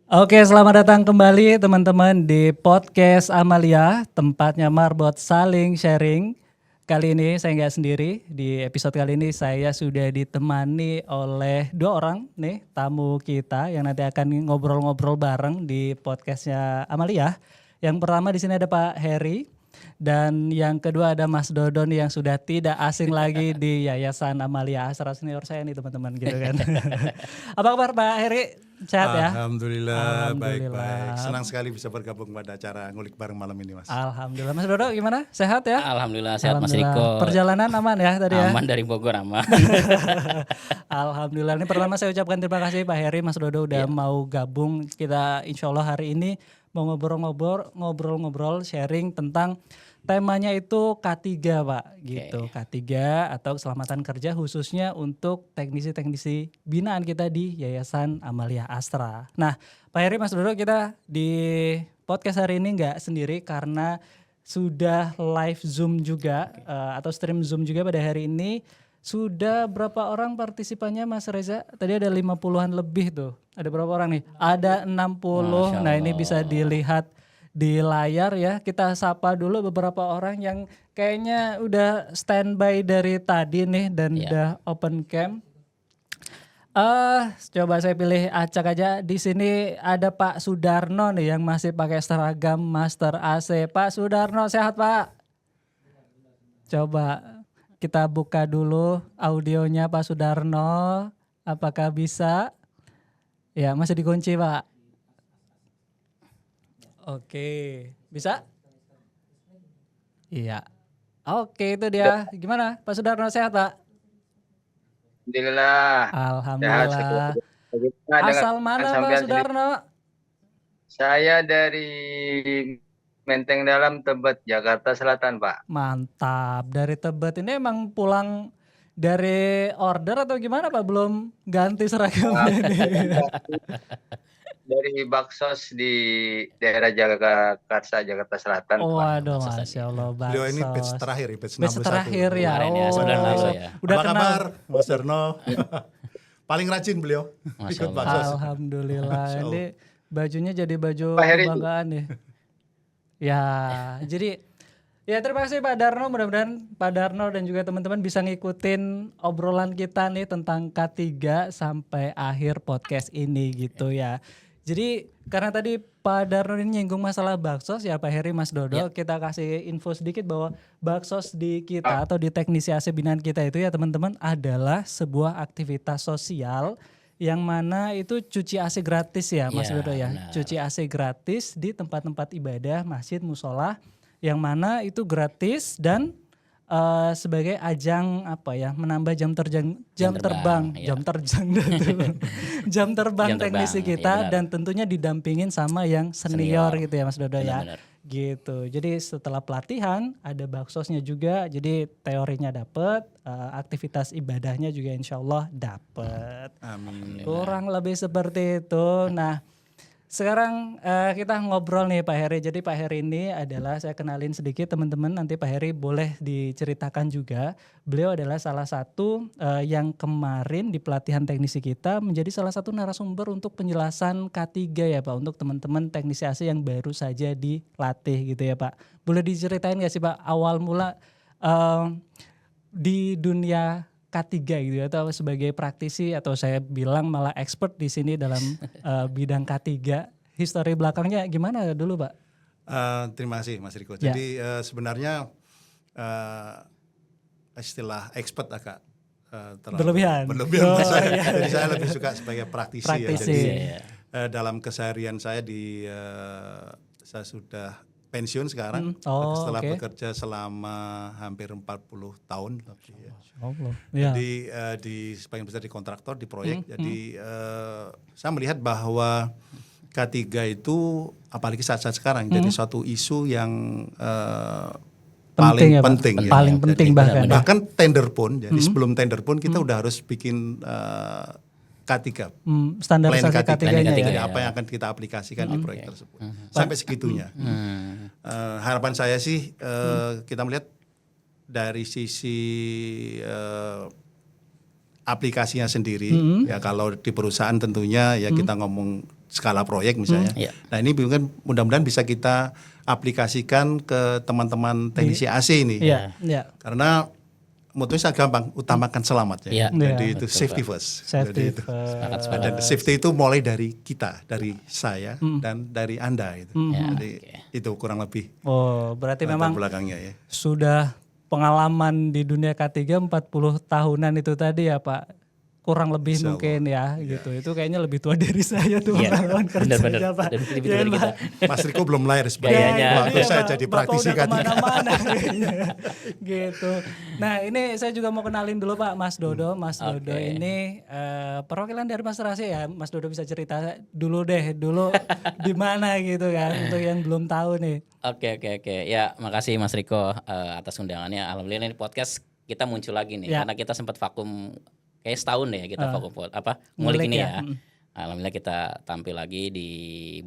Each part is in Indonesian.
Oke, selamat datang kembali teman-teman di podcast Amalia, tempatnya marbot saling sharing. Kali ini saya nggak sendiri, di episode kali ini saya sudah ditemani oleh dua orang nih tamu kita yang nanti akan ngobrol-ngobrol bareng di podcastnya Amalia. Yang pertama di sini ada Pak Heri. Dan yang kedua ada Mas Dodon yang sudah tidak asing lagi di Yayasan Amalia Astra senior saya nih teman-teman gitu kan. Apa kabar Pak Heri? Sehat ya? Alhamdulillah, baik-baik. Senang sekali bisa bergabung pada acara ngulik bareng malam ini, Mas. Alhamdulillah. Mas Dodo gimana? Sehat ya? Alhamdulillah sehat Mas Riko. Perjalanan aman ya tadi ya? Aman dari Bogor aman. Alhamdulillah. Ini pertama saya ucapkan terima kasih Pak Heri, Mas Dodo udah mau gabung. Kita insya Allah hari ini mau ngobrol-ngobrol sharing tentang temanya itu K3 Pak gitu. K3 atau keselamatan kerja khususnya untuk teknisi-teknisi binaan kita di Yayasan Amalia Astra. Nah Pak Heri, Mas Dodo, kita di podcast hari ini nggak sendiri karena sudah live Zoom juga atau stream Zoom juga pada hari ini. Sudah berapa orang partisipannya Mas Reza? Tadi ada 50-an lebih tuh. Ada berapa orang nih? Ada 60. Nah ini bisa dilihat di layar ya. Kita sapa dulu beberapa orang yang kayaknya udah standby dari tadi nih dan udah open cam. Coba saya pilih acak aja. Di sini ada Pak Sudarno nih yang masih pakai seragam Master AC. Pak Sudarno sehat Pak? Coba kita buka dulu audionya Pak Sudarno. Apakah bisa? Ya masih dikunci Pak. Oke, bisa? Iya. Oke itu dia. Gimana Pak Sudarno, sehat Pak? Alhamdulillah. Asal mana Pak Sudarno? Saya dari Menteng Dalam, Tebet, Jakarta Selatan, Pak. Mantap. Dari Tebet ini emang pulang dari order atau gimana Pak? Belum ganti seragamnya ini. Dari Baksos di daerah Jagakarsa, Jakarta Selatan. Oh, waduh, Masya Allah, Baksos. Beliau ini batch terakhir, batch 61. Batch terakhir ya. Sebulan lalu ya. Udah apa kabar, Mas Darno? Paling rajin beliau ikut Baksos. Alhamdulillah. Ini bajunya jadi baju kebanggaan nih. Ya, jadi ya terima kasih Pak Darno. Mudah-mudahan Pak Darno dan juga teman-teman bisa ngikutin obrolan kita nih tentang K3 sampai akhir podcast ini gitu ya. Jadi karena tadi Pak Darno ini nyinggung masalah baksos ya Pak Heri, Mas Dodo, kita kasih info sedikit bahwa baksos di kita atau di teknisi AC binaan kita itu ya teman-teman adalah sebuah aktivitas sosial yang mana itu cuci AC gratis ya Mas Dodo ya. Benar. Cuci AC gratis di tempat-tempat ibadah, masjid, musola yang mana itu gratis dan sebagai ajang apa ya, menambah jam terbang teknisi kita dan tentunya didampingin sama yang senior gitu ya Mas Dodo ya. Gitu. Jadi setelah pelatihan ada baksosnya juga. Jadi teorinya dapet, aktivitas ibadahnya juga insya Allah dapet. Amin. Kurang lebih seperti itu. Nah, sekarang kita ngobrol nih Pak Heri. Jadi Pak Heri ini adalah, saya kenalin sedikit teman-teman, nanti Pak Heri boleh diceritakan juga. Beliau adalah salah satu yang kemarin di pelatihan teknisi kita menjadi salah satu narasumber untuk penjelasan K3 ya Pak, untuk teman-teman teknisi AC yang baru saja dilatih gitu ya Pak. Boleh diceritain gak sih Pak awal mula di dunia K3 gitu ya, atau sebagai praktisi atau saya bilang malah expert di sini dalam bidang K3. Histori belakangnya gimana dulu Pak? Terima kasih Mas Riko. Jadi sebenarnya istilah expert agak berlebihan. Saya. Jadi saya lebih suka sebagai praktisi. Ya. Jadi dalam keseharian saya saya sudah pensiun sekarang setelah bekerja selama hampir 40 tahun. Jadi di sebagian besar di kontraktor, di proyek. Jadi saya melihat bahwa K3 itu apalagi saat-saat sekarang jadi suatu isu yang paling penting. Ya, paling penting bahkan tender pun, jadi sebelum tender pun kita udah harus bikin K3, standarisasi K3-nya ya. Apa yang akan kita aplikasikan di proyek tersebut. Sampai segitunya. Harapan saya sih kita melihat dari sisi aplikasinya sendiri. Ya kalau di perusahaan tentunya ya kita ngomong skala proyek misalnya. Nah ini mungkin mudah-mudahan bisa kita aplikasikan ke teman-teman teknisi AC ini. Karena motonya gampang, utamakan selamat ya. Jadi itu safety first. Safety itu. first. Dan safety itu mulai dari kita, dari saya dan dari Anda itu. Jadi itu kurang lebih. Oh, berarti memang belakangnya ya. Sudah pengalaman di dunia K3 40 tahunan itu tadi ya Pak. Kurang lebih mungkin ya gitu. Itu kayaknya lebih tua dari saya tuh pengalaman kerjanya Pak. Mas Riko belum lahir sebenarnya. Waktu saya jadi praktisi K3. Gitu. Nah ini saya juga mau kenalin dulu Pak Mas Dodo. Mas Dodo ini perwakilan dari Mas Rasi ya. Mas Dodo bisa cerita dulu deh. Dulu di mana gitu kan. Untuk yang belum tahu nih. Oke. Ya makasih Mas Riko atas undangannya. Alhamdulillah ini podcast kita muncul lagi nih. Karena kita sempat vakum kayak setahun deh kita vakum ngulik ini ya. Alhamdulillah kita tampil lagi di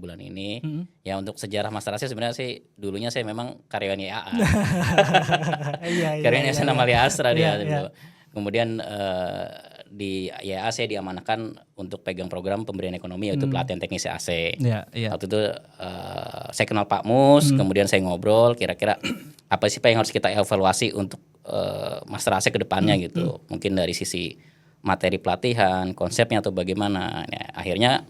bulan ini. Ya untuk sejarah Mas Rasi sebenarnya sih dulunya saya memang karyawan YAA. Karyawan Yayasan Amalia Astra dia dulu. Kemudian di YAA saya diamanahkan untuk pegang program pemberian ekonomi yaitu pelatihan teknisi AC. Waktu itu saya kenal Pak Mus, kemudian saya ngobrol kira-kira apa sih Pak yang harus kita evaluasi untuk Mas Rasi ke depannya gitu. Mungkin dari sisi materi pelatihan, konsepnya atau bagaimana. Nah, akhirnya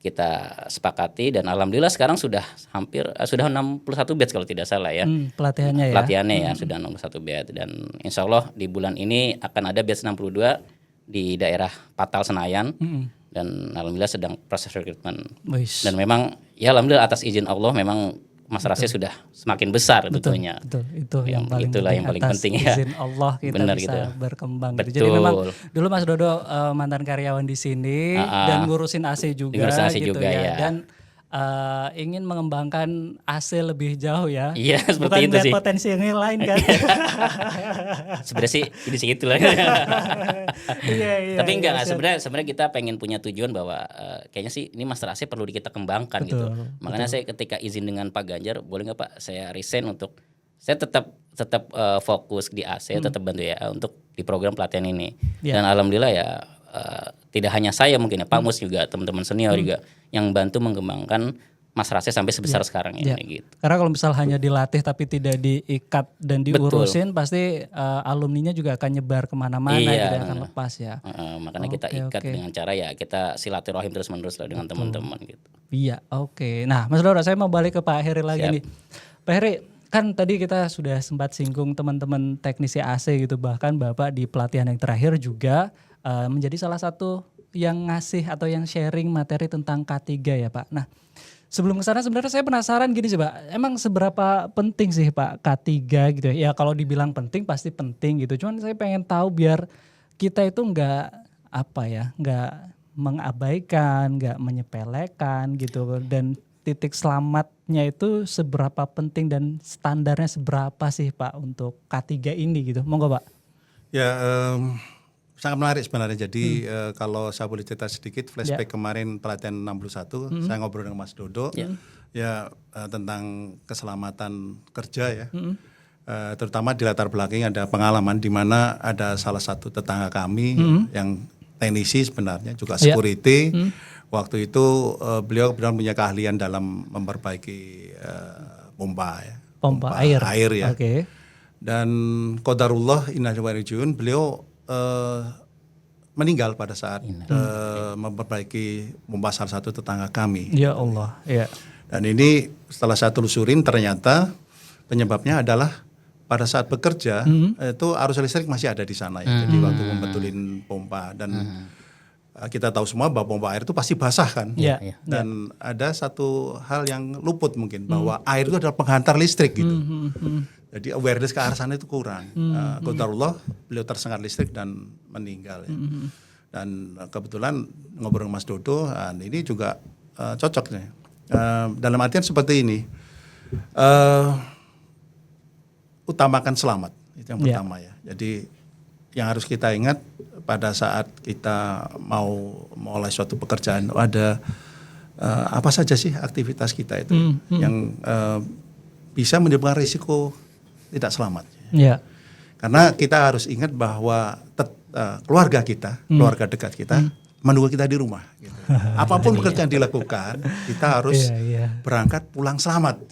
kita sepakati dan alhamdulillah sekarang sudah hampir sudah 61 batch kalau tidak salah ya. Pelatihannya ya sudah 61 batch dan insya Allah di bulan ini akan ada batch 62 di daerah Patal Senayan. Dan alhamdulillah sedang proses rekrutmen. Dan memang ya alhamdulillah atas izin Allah memang Mas Rasi sudah semakin besar tentunya. Betul. Itu yang paling penting ya. Izin Allah kita benar, bisa gitu. berkembang. Betul. Jadi memang dulu Mas Dodo mantan karyawan di sini dan ngurusin AC juga gitu ya. Dan ingin mengembangkan AC lebih jauh ya. Iya, seperti bukan itu sih. Bukan potensi yang lain kan. Sebenarnya sih ini segitu lah. Tapi enggak sebenarnya kita pengen punya tujuan bahwa kayaknya sih ini Mas Rasi perlu kita kembangkan gitu. Makanya saya ketika izin dengan Pak Ganjar, boleh nggak Pak saya resign untuk saya tetap fokus di AC, tetap bantu ya untuk di program pelatihan ini. Dan alhamdulillah ya tidak hanya saya mungkin ya Pak Mus juga teman-teman senior juga yang bantu mengembangkan Mas Rasi sampai sebesar sekarang ini gitu. Karena kalau misal hanya dilatih tapi tidak diikat dan diurusin pasti alumninya juga akan nyebar kemana-mana gitu akan lepas ya. Makanya kita ikat dengan cara ya kita silaturahim terus-menerus lah dengan teman-teman gitu. Iya, oke. Nah, Mas Dora, saya mau balik ke Pak Heri lagi nih. Pak Heri, kan tadi kita sudah sempat singgung teman-teman teknisi AC gitu, bahkan Bapak di pelatihan yang terakhir juga menjadi salah satu yang ngasih atau yang sharing materi tentang K3 ya Pak. Nah, sebelum kesana sebenarnya saya penasaran gini sih Pak, emang seberapa penting sih Pak K3 gitu ya? Ya kalau dibilang penting pasti penting gitu, cuman saya pengen tahu biar kita itu nggak mengabaikan, nggak menyepelekan gitu, dan titik selamatnya itu seberapa penting dan standarnya seberapa sih Pak untuk K3 ini gitu, monggo Pak. Ya sangat menarik sebenarnya. Jadi kalau saya boleh cerita sedikit flashback kemarin pelatihan 61, saya ngobrol dengan Mas Dodo tentang keselamatan kerja ya. Terutama di latar belakang ada pengalaman di mana ada salah satu tetangga kami yang teknisi sebenarnya juga security. Waktu itu beliau benar punya keahlian dalam memperbaiki pompa air ya. Dan qadarullah inna lillahi wa inna ilaihi raji'un, beliau meninggal pada saat memperbaiki pompa salah satu tetangga kami. Ya Allah. Ya. Dan ini setelah saya telusurin ternyata penyebabnya adalah pada saat bekerja itu arus listrik masih ada di sana ya. Jadi waktu membetulin pompa dan kita tahu semua bahwa pompa air itu pasti basah kan. Dan ada satu hal yang luput mungkin bahwa air itu adalah penghantar listrik gitu. Jadi awareness ke arah sana itu kurang. Qadarullah beliau tersengat listrik dan meninggal ya. Dan kebetulan ngobrol dengan Mas Dodo, ini juga cocok nih. Dalam artian seperti ini, utamakan selamat itu yang pertama ya. Jadi yang harus kita ingat pada saat kita mau mulai suatu pekerjaan, ada apa saja sih aktivitas kita itu yang bisa menimbulkan risiko tidak selamat. Karena kita harus ingat bahwa keluarga kita, keluarga dekat kita menunggu kita di rumah. Gitu. Apapun pekerjaan dilakukan, kita harus berangkat pulang selamat,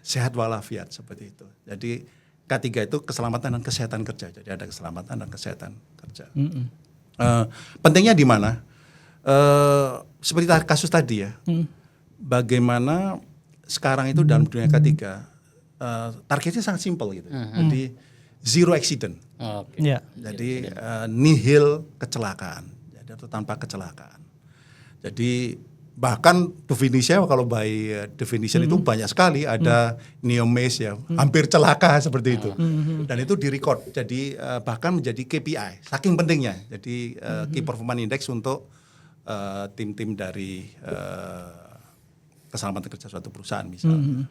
sehat walafiat seperti itu. Jadi K3 itu keselamatan dan kesehatan kerja. Jadi ada keselamatan dan kesehatan kerja. Pentingnya di mana? Seperti kasus tadi ya, bagaimana sekarang itu dalam dunia K3 targetnya sangat simpel gitu. Jadi zero accident. Jadi nihil kecelakaan. Jadi itu tanpa kecelakaan. Jadi bahkan definisinya kalau by definition itu banyak sekali, ada near miss ya, hampir celaka seperti itu. Dan itu direcord. Jadi bahkan menjadi KPI, saking pentingnya. Jadi Key Performance Index untuk tim-tim dari keselamatan kerja suatu perusahaan misalnya.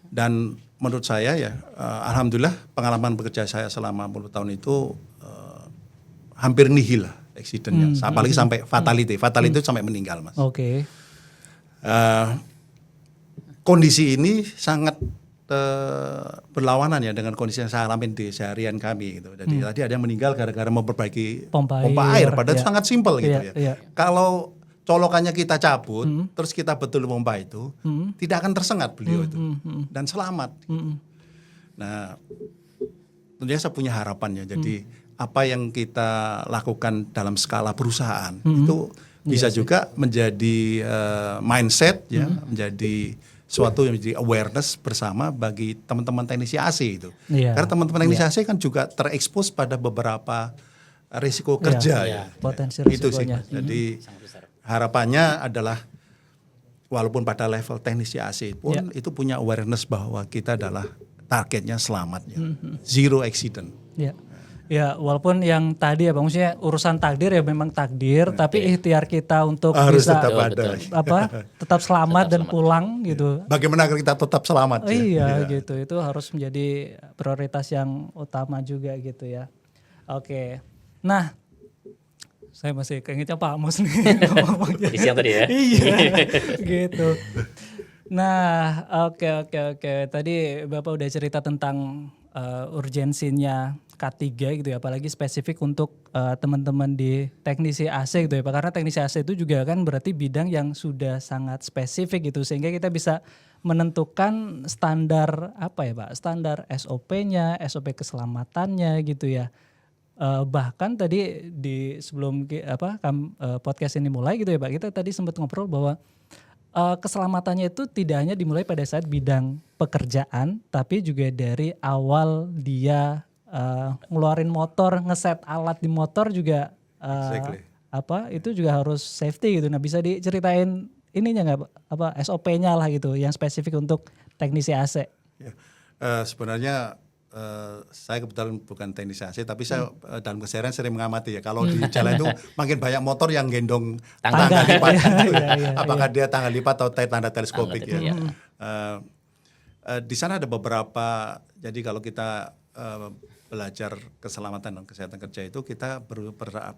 Dan menurut saya ya, alhamdulillah pengalaman bekerja saya selama 10 tahun itu hampir nihil lah accident-nya. Apalagi sampai fatality. Fatality itu sampai meninggal, Mas. Kondisi ini sangat berlawanan ya dengan kondisi yang saya alami di seharian kami gitu. Jadi tadi ada yang meninggal gara-gara memperbaiki pompa air. Padahal itu sangat simpel gitu ya. Kalau colokannya kita cabut, terus kita betul pompa itu, tidak akan tersengat beliau itu, dan selamat. Nah, tentunya saya punya harapan ya. Jadi apa yang kita lakukan dalam skala perusahaan itu bisa juga menjadi mindset ya, menjadi suatu yang menjadi awareness bersama bagi teman-teman teknisi AC itu. Karena teman-teman teknisi AC kan juga terekspos pada beberapa risiko kerja potensi risikonya. Itu sih. Jadi harapannya adalah walaupun pada level teknisi AC pun itu punya awareness bahwa kita adalah targetnya selamat ya. Zero accident. Ya, walaupun yang tadi ya Bang, maksudnya urusan takdir ya memang takdir, tapi ikhtiar kita untuk harus bisa tetap ada. tetap selamat dan pulang gitu. Bagaimana agar kita tetap selamat? Gitu. Itu harus menjadi prioritas yang utama juga gitu ya. Oke. Nah, saya masih keingetnya Pak Amos nih. Isi yang tadi ya. Iya, gitu. Nah, oke. Tadi Bapak udah cerita tentang urgensinya K3 gitu ya, apalagi spesifik untuk teman-teman di teknisi AC gitu ya Pak, karena teknisi AC itu juga kan berarti bidang yang sudah sangat spesifik gitu, sehingga kita bisa menentukan standar apa ya Pak, standar SOP-nya, SOP keselamatannya gitu ya. Bahkan tadi di sebelum podcast ini mulai gitu ya Pak, kita tadi sempat ngobrol bahwa keselamatannya itu tidak hanya dimulai pada saat bidang pekerjaan, tapi juga dari awal dia ngeluarin motor, ngeset alat di motor juga itu juga harus safety gitu. Nah, bisa diceritain ininya nggak SOP-nya lah gitu yang spesifik untuk teknisi AC? Sebenarnya saya kebetulan bukan teknisi AC, tapi saya dalam keseharian sering mengamati ya, kalau di jalan itu makin banyak motor yang gendong tangga lipat. Apakah dia tangga lipat atau tanda teleskopik ya. Di sana ada beberapa, jadi kalau kita belajar keselamatan dan kesehatan kerja itu kita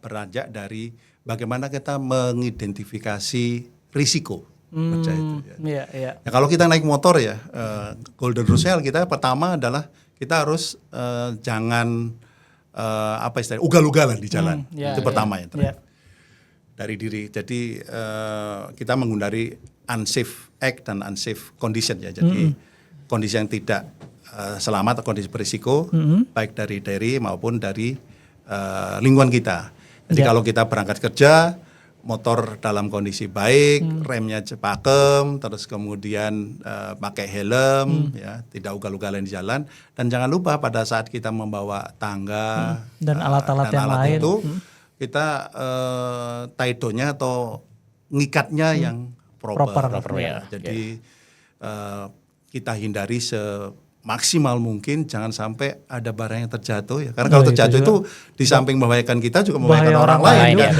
beranjak dari bagaimana kita mengidentifikasi risiko kerja itu. Ya, kalau kita naik motor ya, golden rule kita pertama adalah kita harus jangan ugal-ugalan di jalan. Itu pertama ya. Dari diri. Jadi kita menghindari unsafe act dan unsafe condition ya. Jadi kondisi yang tidak selamat atau kondisi berisiko, baik dari diri maupun dari lingkungan kita. Jadi kalau kita berangkat kerja, motor dalam kondisi baik, remnya pakem, terus kemudian pakai helm, ya, tidak ugal-ugalan di jalan, dan jangan lupa pada saat kita membawa tangga dan alat-alat yang lain itu kita taidonya atau ngikatnya yang proper ya. Jadi kita hindari maksimal mungkin jangan sampai ada barang yang terjatuh ya, karena kalau terjatuh itu di samping membahayakan kita juga membahayakan orang lain kan.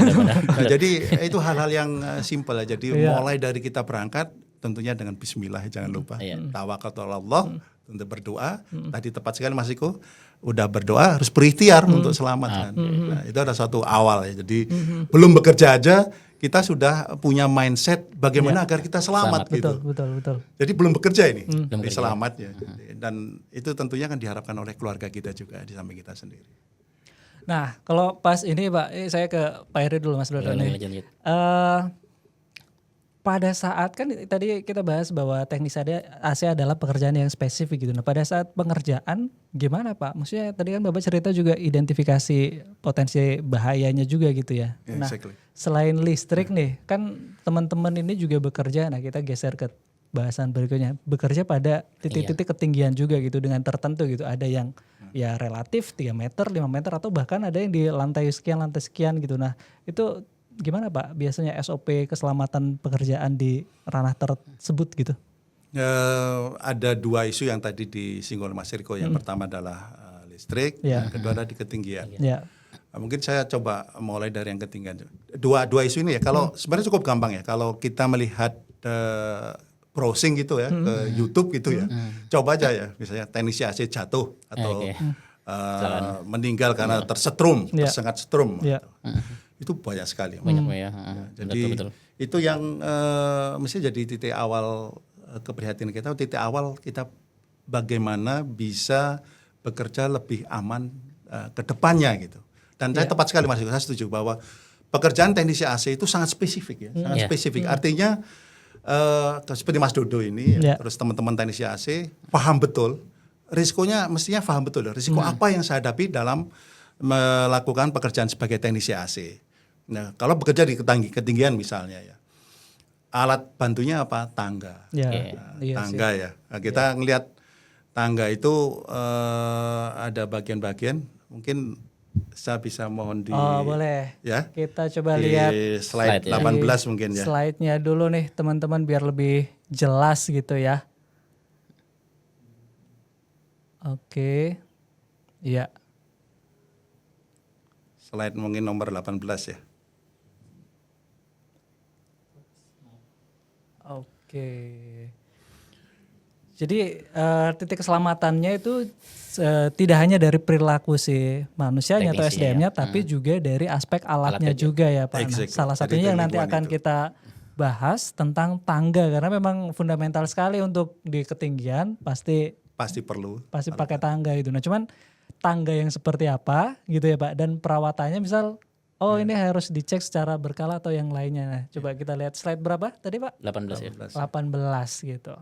Nah, jadi itu hal-hal yang simpel ya. Jadi mulai dari kita berangkat tentunya dengan bismillah, jangan lupa tawakal Allah, untuk berdoa. Tadi tepat sekali Mas Iko, udah berdoa harus berikhtiar untuk selamat kan. Nah, itu ada suatu awal ya. Jadi belum bekerja aja kita sudah punya mindset bagaimana agar kita selamat gitu. Betul. Jadi belum bekerja ini, selamatnya. Dan itu tentunya akan diharapkan oleh keluarga kita juga di samping kita sendiri. Nah, kalau pas ini Pak, saya ke Pak Heri dulu Mas Dodo nih. Pada saat kan tadi kita bahas bahwa teknis AC adalah pekerjaan yang spesifik gitu. Nah, pada saat pengerjaan gimana Pak? Maksudnya tadi kan Bapak cerita juga identifikasi potensi bahayanya juga gitu ya. Nah, selain listrik nih, kan teman-teman ini juga bekerja. Nah, kita geser ke bahasan berikutnya. Bekerja pada titik-titik ketinggian juga gitu dengan tertentu gitu. Ada yang ya relatif 3 meter, 5 meter atau bahkan ada yang di lantai sekian gitu. Nah, itu gimana Pak biasanya SOP keselamatan pekerjaan di ranah tersebut gitu? Ada 2 isu yang tadi disinggung Mas Riko. Yang pertama adalah listrik, yang kedua adalah di ketinggian. Mungkin saya coba mulai dari yang ketinggian. Dua isu ini ya, kalau sebenarnya cukup gampang ya. Kalau kita melihat browsing gitu ya, ke YouTube gitu ya, coba aja ya, misalnya teknisi AC jatuh atau meninggal karena tersetrum, tersengat setrum. Itu banyak sekali. Jadi betul. Itu yang mesti jadi titik awal keprihatinan kita, titik awal kita bagaimana bisa bekerja lebih aman ke depannya gitu. Dan saya tepat sekali Mas, saya setuju bahwa pekerjaan teknisi AC itu sangat spesifik ya, sangat spesifik. Artinya seperti Mas Dodo ini, terus teman-teman teknisi AC paham betul risikonya, mestinya paham betul risiko apa yang saya hadapi dalam melakukan pekerjaan sebagai teknisi AC. Nah, kalau bekerja di ketinggian misalnya ya, alat bantunya apa? Tangga. Tangga ya. Nah, kita ngelihat tangga itu ada bagian-bagian, mungkin saya bisa mohon boleh. Ya. Kita coba lihat slide 18 mungkin ya. Slide-nya dulu nih teman-teman biar lebih jelas gitu ya. Oke. Iya. Slide mungkin nomor 18 ya. Oke. Jadi titik keselamatannya itu tidak hanya dari perilaku si manusianya atau SDM-nya, tapi juga dari aspek alatnya juga ya Pak. Nah, salah satunya yang nanti akan kita bahas tentang tangga, karena memang fundamental sekali untuk di ketinggian pasti perlu. Pasti pakai tangga itu. Nah cuman tangga yang seperti apa gitu ya Pak, dan perawatannya misal ini harus dicek secara berkala atau yang lainnya. Nah, coba kita lihat slide berapa tadi Pak? 18 ya. 18 gitu.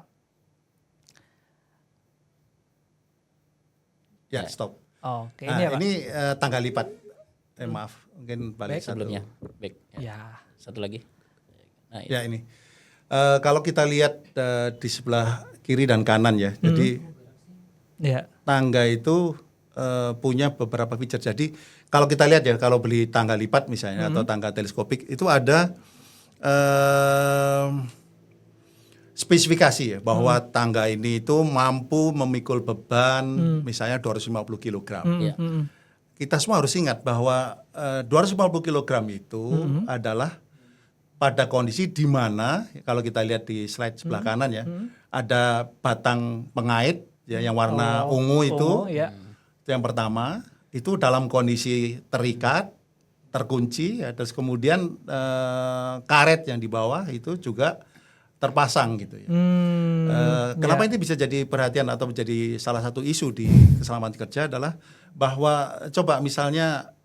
Ya, stop. Oke, ini tangga lipat. Maaf, mungkin balik sebelumnya. Baik. Ya. Satu lagi. Nah, ya ini. Kalau kita lihat di sebelah kiri dan kanan ya. Jadi tangga itu punya beberapa feature. Jadi kalau kita lihat ya, kalau beli tangga lipat misalnya atau tangga teleskopik itu ada spesifikasi ya bahwa tangga ini itu mampu memikul beban misalnya 250 kg. Kita semua harus ingat bahwa 250 kg itu adalah pada kondisi di mana kalau kita lihat di slide sebelah kanan ya, ada batang pengait ya yang warna ungu itu. Itu yang pertama. Itu dalam kondisi terikat, terkunci, ya, terus kemudian karet yang di bawah itu juga terpasang gitu ya. Kenapa ini bisa jadi perhatian atau menjadi salah satu isu di keselamatan kerja adalah bahwa coba misalnya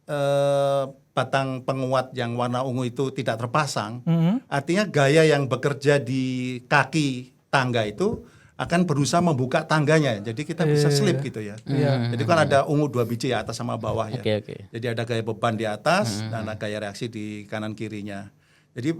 batang penguat yang warna ungu itu tidak terpasang, artinya gaya yang bekerja di kaki tangga itu akan berusaha membuka tangganya, jadi kita bisa slip gitu ya. Jadi kan ada ungu 2 biji atas sama bawah ya. Jadi ada gaya beban di atas dan ada gaya reaksi di kanan kirinya. Jadi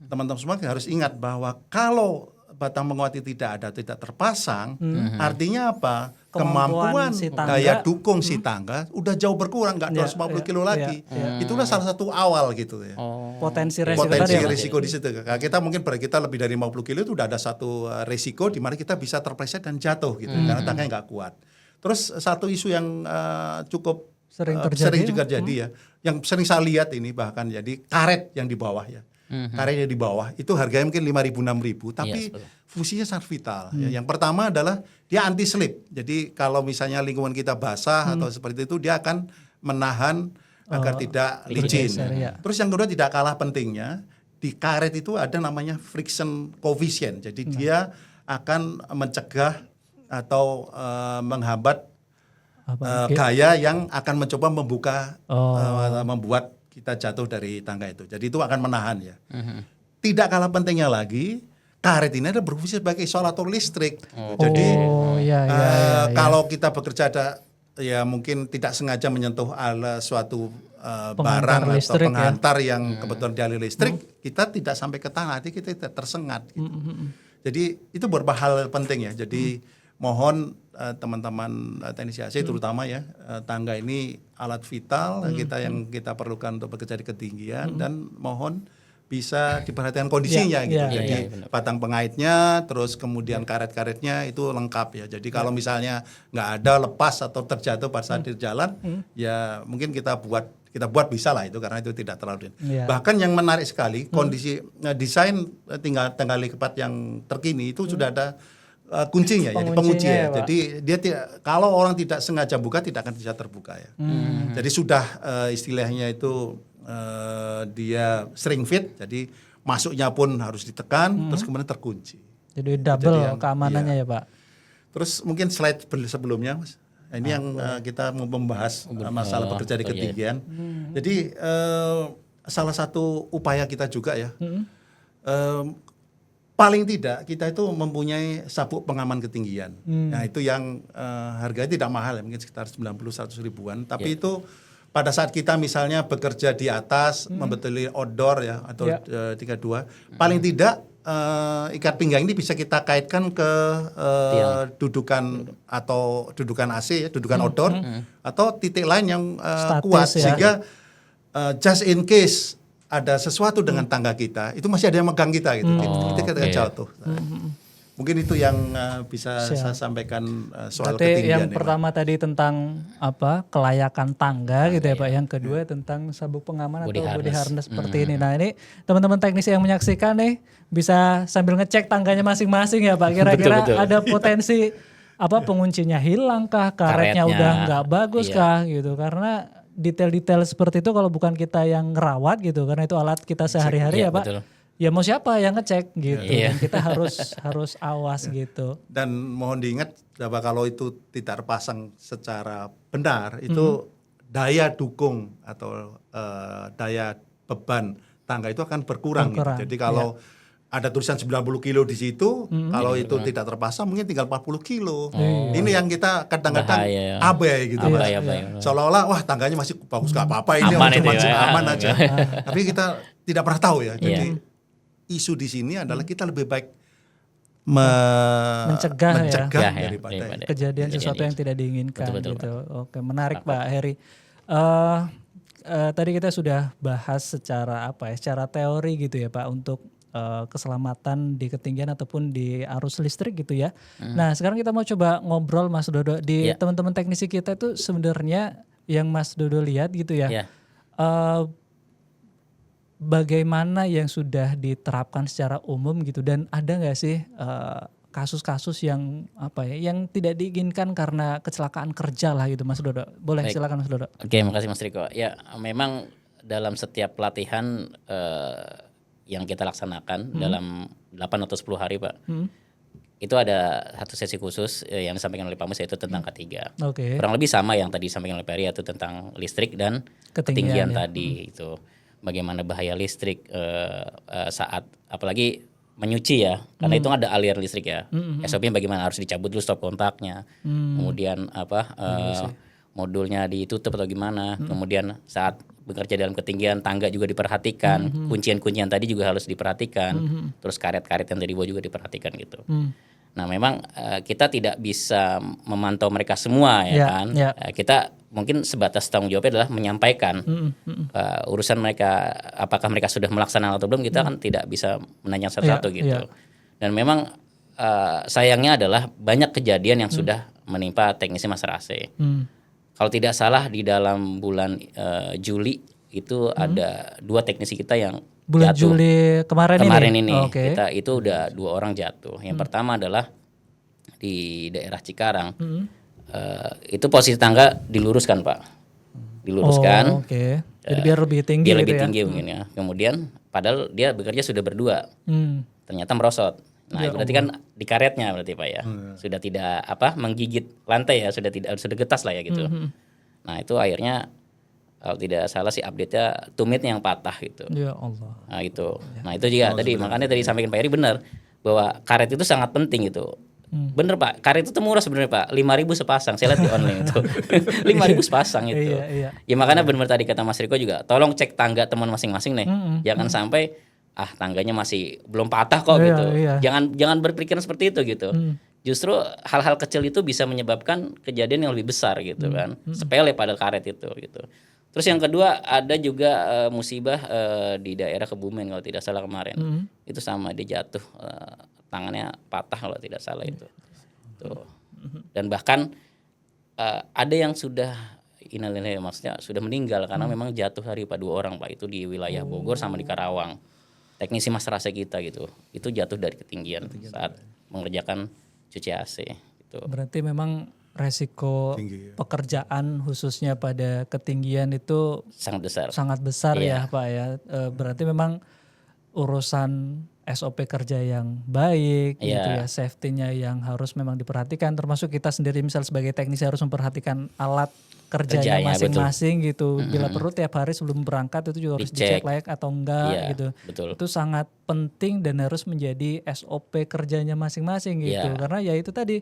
teman-teman semua harus ingat bahwa kalau batang penguat itu tidak terpasang, artinya apa? Kemampuan si daya dukung si tangga udah jauh berkurang, nggak 250 kilo lagi. Itulah salah satu awal gitu ya. Potensi risiko di situ. Kita mungkin kita lebih dari 50 kilo itu udah ada satu risiko di mana kita bisa terpleset dan jatuh gitu karena tangganya nggak kuat. Terus satu isu yang cukup sering terjadi ya, yang sering saya lihat ini bahkan jadi karet yang di bawah ya. Karetnya di bawah itu harganya mungkin 5.000 6.000 tapi fungsinya sangat vital. Ya, yang pertama adalah dia anti slip. Jadi kalau misalnya lingkungan kita basah atau seperti itu dia akan menahan agar tidak licin. Terus yang kedua tidak kalah pentingnya, di karet itu ada namanya friction coefficient. Jadi dia akan mencegah atau menghambat gaya yang akan mencoba membuat kita jatuh dari tangga itu. Jadi itu akan menahan ya. Tidak kalah pentingnya lagi, karet ini adalah berfungsi sebagai isolator listrik. Jadi kalau kita bekerja ya mungkin tidak sengaja menyentuh suatu barang atau penghantar yang kebetulan dialiri listrik, kita tidak sampai ke tanah, nanti kita tidak tersengat. Gitu. Jadi itu beberapa hal penting ya. Jadi mohon teman-teman teknisi AC terutama ya, tangga ini alat vital yang kita perlukan untuk bekerja di ketinggian, dan mohon bisa diperhatikan kondisinya gitu. Jadi batang pengaitnya, terus kemudian karet-karetnya itu lengkap ya. Jadi kalau misalnya nggak ada, lepas atau terjatuh pada saat di jalan, ya mungkin kita buat bisa lah itu, karena itu tidak terlalu. Bahkan yang menarik sekali, kondisi desain tinggal lipat yang terkini itu sudah ada kuncinya, jadi pengunci ya. Jadi dia kalau orang tidak sengaja buka, tidak akan bisa terbuka ya. Jadi sudah istilahnya itu dia string fit, jadi masuknya pun harus ditekan, terus kemudian terkunci. Jadi double keamanannya ya Pak. Terus mungkin slide sebelumnya Mas. Ini yang kita mau membahas masalah bekerja di ketinggian. Jadi salah satu upaya kita juga ya, paling tidak kita itu mempunyai sabuk pengaman ketinggian. Nah itu yang harganya tidak mahal ya, mungkin sekitar 90-100 ribuan. Tapi itu pada saat kita misalnya bekerja di atas, membetuli outdoor ya, atau 32, paling tidak ikat pinggang ini bisa kita kaitkan ke dudukan AC ya, dudukan outdoor, atau titik lain yang kuat, sehingga just in case ada sesuatu dengan tangga kita, itu masih ada yang megang kita gitu. Kita jatuh. Mungkin itu yang bisa saya sampaikan soal ketinggian. Yang pertama tadi tentang kelayakan tangga gitu ya Pak. Yang kedua tentang sabuk pengaman atau body harness seperti ini. Nah ini teman-teman teknisi yang menyaksikan nih bisa sambil ngecek tangganya masing-masing ya Pak. Kira-kira ada potensi penguncinya hilang kah, karetnya udah nggak bagus kah gitu. Karena detail-detail seperti itu kalau bukan kita yang ngerawat gitu, karena itu alat kita sehari-hari ya Pak. Betul. Ya mau siapa yang ngecek gitu, dan kita harus awas gitu. Dan mohon diingat bahwa kalau itu tidak terpasang secara benar, itu daya dukung atau daya beban tangga itu akan berkurang. Gitu. Jadi kalau ada tulisan 90 kilo di situ, kalau itu tidak terpasang mungkin tinggal 40 kilo. Ini yang kita kadang-kadang abai gitu. Seolah-olah wah tangganya masih bagus, gak apa-apa ini aman aja. Tapi kita tidak pernah tahu ya. Jadi isu di sini adalah kita lebih baik mencegah daripada kejadian sesuatu yang tidak diinginkan. Betul, gitu. Oke, menarik Pak Heri. Tadi kita sudah bahas secara secara teori gitu ya Pak, untuk keselamatan di ketinggian ataupun di arus listrik gitu ya. Nah sekarang kita mau coba ngobrol Mas Dodo di teman-teman teknisi kita itu sebenarnya yang Mas Dodo lihat gitu ya. Bagaimana yang sudah diterapkan secara umum gitu, dan ada nggak sih kasus-kasus yang yang tidak diinginkan karena kecelakaan kerja lah gitu Mas Dodo. Boleh. Baik. Silakan Mas Dodo. Oke, makasih Mas Riko. Ya memang dalam setiap pelatihan yang kita laksanakan dalam 8 atau 10 hari Pak, itu ada satu sesi khusus yang disampaikan oleh Pak Mus, yaitu tentang K3. Kurang lebih sama yang tadi disampaikan oleh Pak Heri, yaitu tentang listrik dan ketinggian tadi itu. Bagaimana bahaya listrik saat apalagi menyuci ya, karena itu ada aliran listrik ya. SOP-nya bagaimana, harus dicabut dulu stop kontaknya, kemudian modulnya ditutup atau gimana, kemudian saat bekerja dalam ketinggian tangga juga diperhatikan, kuncian-kuncian tadi juga harus diperhatikan, terus karet-karet yang tadi juga diperhatikan gitu. Nah memang kita tidak bisa memantau mereka semua kan. Kita mungkin sebatas tanggung jawabnya adalah menyampaikan urusan mereka, apakah mereka sudah melaksanakan atau belum, kita kan tidak bisa menanya satu-satu gitu. Dan memang sayangnya adalah banyak kejadian yang sudah menimpa teknisi master AC. Kalau tidak salah di dalam bulan Juli itu ada 2 teknisi kita yang bulan jatuh. Juli kemarin ini kita itu udah 2 orang jatuh. Yang pertama adalah di daerah Cikarang. Itu posisi tangga diluruskan Pak, diluruskan. Jadi biar lebih tinggi. Biar lebih tinggi mungkin ya. Kemudian padahal dia bekerja sudah berdua, ternyata merosot. Nah, berarti kan di karetnya berarti Pak ya. Sudah tidak menggigit lantai ya, sudah getas lah ya gitu. Nah, itu akhirnya kalau tidak salah sih update-nya tumit yang patah gitu. Ya Allah. Nah, itu. Nah, itu juga tadi makanya tadi sampaikan Pak Heri benar bahwa karet itu sangat penting itu. Bener Pak, karet itu murah sebenarnya Pak, 5.000 sepasang. Saya lihat di online itu, 5.000 sepasang itu. Iya. Ya makanya benar tadi kata Mas Riko juga, tolong cek tangga teman masing-masing nih, jangan sampai tangganya masih belum patah kok gitu. Jangan berpikiran seperti itu gitu. Justru hal-hal kecil itu bisa menyebabkan kejadian yang lebih besar gitu kan, sepele pada karet itu gitu. Terus yang kedua ada juga musibah di daerah Kebumen kalau tidak salah kemarin, itu sama dia jatuh. Tangannya patah kalau tidak salah itu. Tuh. Dan bahkan ada yang sudah innalillahi maksudnya sudah meninggal karena memang jatuh hari Pak 2 orang Pak, itu di wilayah Bogor sama di Karawang. Teknisi Mas Rase kita gitu. Itu jatuh dari ketinggian saat mengerjakan cuci AC gitu. Berarti memang resiko tinggi, pekerjaan khususnya pada ketinggian itu sangat besar ya Pak ya. Berarti memang urusan SOP kerja yang baik gitu ya, safety-nya yang harus memang diperhatikan, termasuk kita sendiri misal sebagai teknisi harus memperhatikan alat kerjanya masing-masing gitu. Bila perlu tiap hari sebelum berangkat itu juga harus dicek layak atau enggak gitu. Betul. Itu sangat penting dan harus menjadi SOP kerjanya masing-masing gitu. Karena ya itu tadi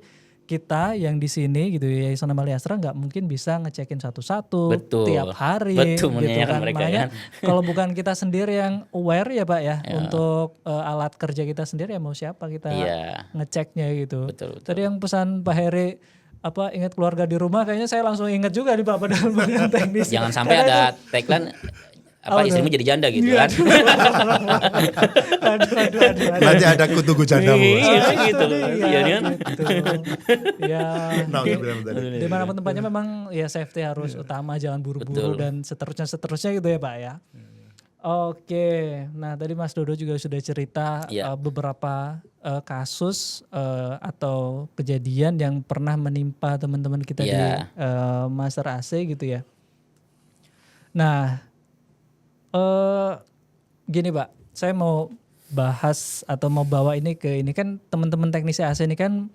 kita yang di sini gitu ya Yayasan Amalia Astra nggak mungkin bisa ngecekin satu-satu tiap hari gitu kan. Makanya kalau bukan kita sendiri yang aware ya Pak ya untuk alat kerja kita sendiri ya mau siapa kita ngeceknya gitu. Betul. Tadi yang pesan Pak Heri ingat keluarga di rumah, kayaknya saya langsung ingat juga nih Pak padahal bukan teknis. Jangan sampai ada tagline istrimu jadi janda gitu kan. Aduh. Nanti ada kutu janda. Iya gitu. Iya kan. Ya. Dimanapun tempatnya memang ya safety harus utama, jangan buru-buru dan seterusnya gitu ya Pak ya. Oke, nah tadi Mas Dodo juga sudah cerita beberapa kasus atau kejadian yang pernah menimpa teman-teman kita di Master AC gitu ya. Nah, gini Pak, saya mau bahas atau mau bawa ini kan teman-teman teknisi AC ini kan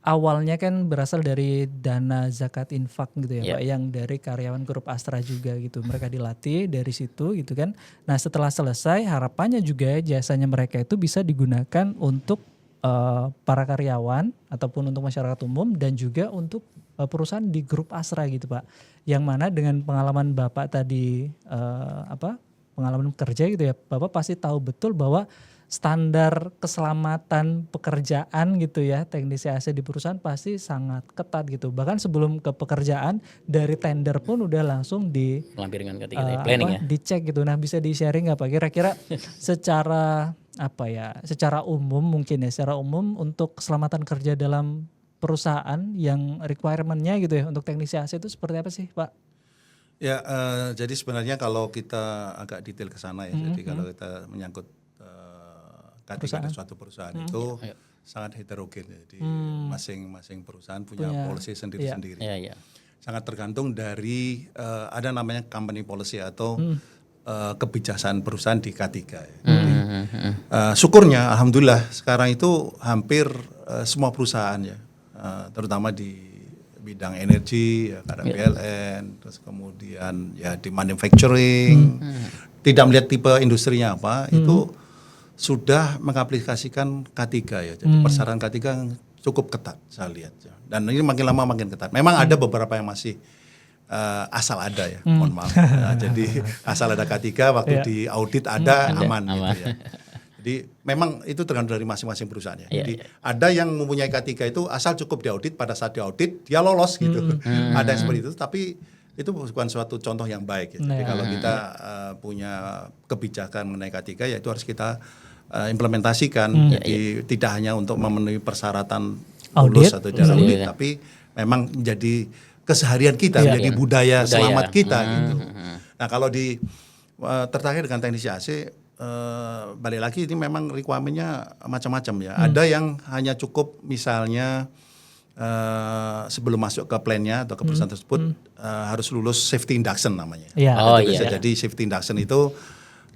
awalnya kan berasal dari dana zakat infak gitu ya Pak, yang dari karyawan grup Astra juga gitu. Mereka dilatih dari situ gitu kan. Nah setelah selesai harapannya juga jasanya mereka itu bisa digunakan untuk para karyawan ataupun untuk masyarakat umum dan juga untuk perusahaan di grup Astra gitu Pak. Yang mana dengan pengalaman Bapak tadi pengalaman kerja gitu ya, Bapak pasti tahu betul bahwa standar keselamatan pekerjaan gitu ya teknisi AC di perusahaan pasti sangat ketat gitu. Bahkan sebelum ke pekerjaan dari tender pun udah langsung dicek gitu. Nah bisa di-sharing nggak Pak kira-kira secara secara umum mungkin ya, secara umum untuk keselamatan kerja dalam perusahaan yang requirement-nya gitu ya untuk teknisi AC itu seperti apa sih Pak? Ya, jadi sebenarnya kalau kita agak detail ke sana ya, jadi kalau kita menyangkut K3 di suatu perusahaan itu sangat heterogen, jadi masing-masing perusahaan punya policy sendiri-sendiri. Sangat tergantung dari ada namanya company policy atau kebijaksanaan perusahaan di K3. Syukurnya, alhamdulillah sekarang itu hampir semua perusahaan ya, terutama di bidang energi, ya, kadang PLN, terus kemudian ya di manufacturing, tidak melihat tipe industrinya apa, itu sudah mengaplikasikan K3 ya. Jadi persyaratan K3 cukup ketat saya lihat. Ya. Dan ini makin lama makin ketat. Memang ada beberapa yang masih asal ada ya, mohon maaf. Ya, jadi asal ada K3 waktu di audit ada aman. Gitu ya. Jadi memang itu tergantung dari masing-masing perusahaan ya. Jadi ada yang mempunyai K3 itu asal cukup diaudit, pada saat diaudit dia lolos gitu. Ada yang seperti itu, tapi itu bukan suatu contoh yang baik. Ya. Jadi kalau kita punya kebijakan mengenai K3 ya itu harus kita implementasikan. Jadi tidak hanya untuk memenuhi persyaratan lulus atau jarak audit, tapi memang menjadi keseharian kita, menjadi budaya selamat kita gitu. Nah kalau terkait dengan teknisi AC, balik lagi ini memang requirement-nya macam-macam ya. Ada yang hanya cukup misalnya sebelum masuk ke plan-nya atau ke perusahaan tersebut harus lulus safety induction namanya. Jadi safety induction itu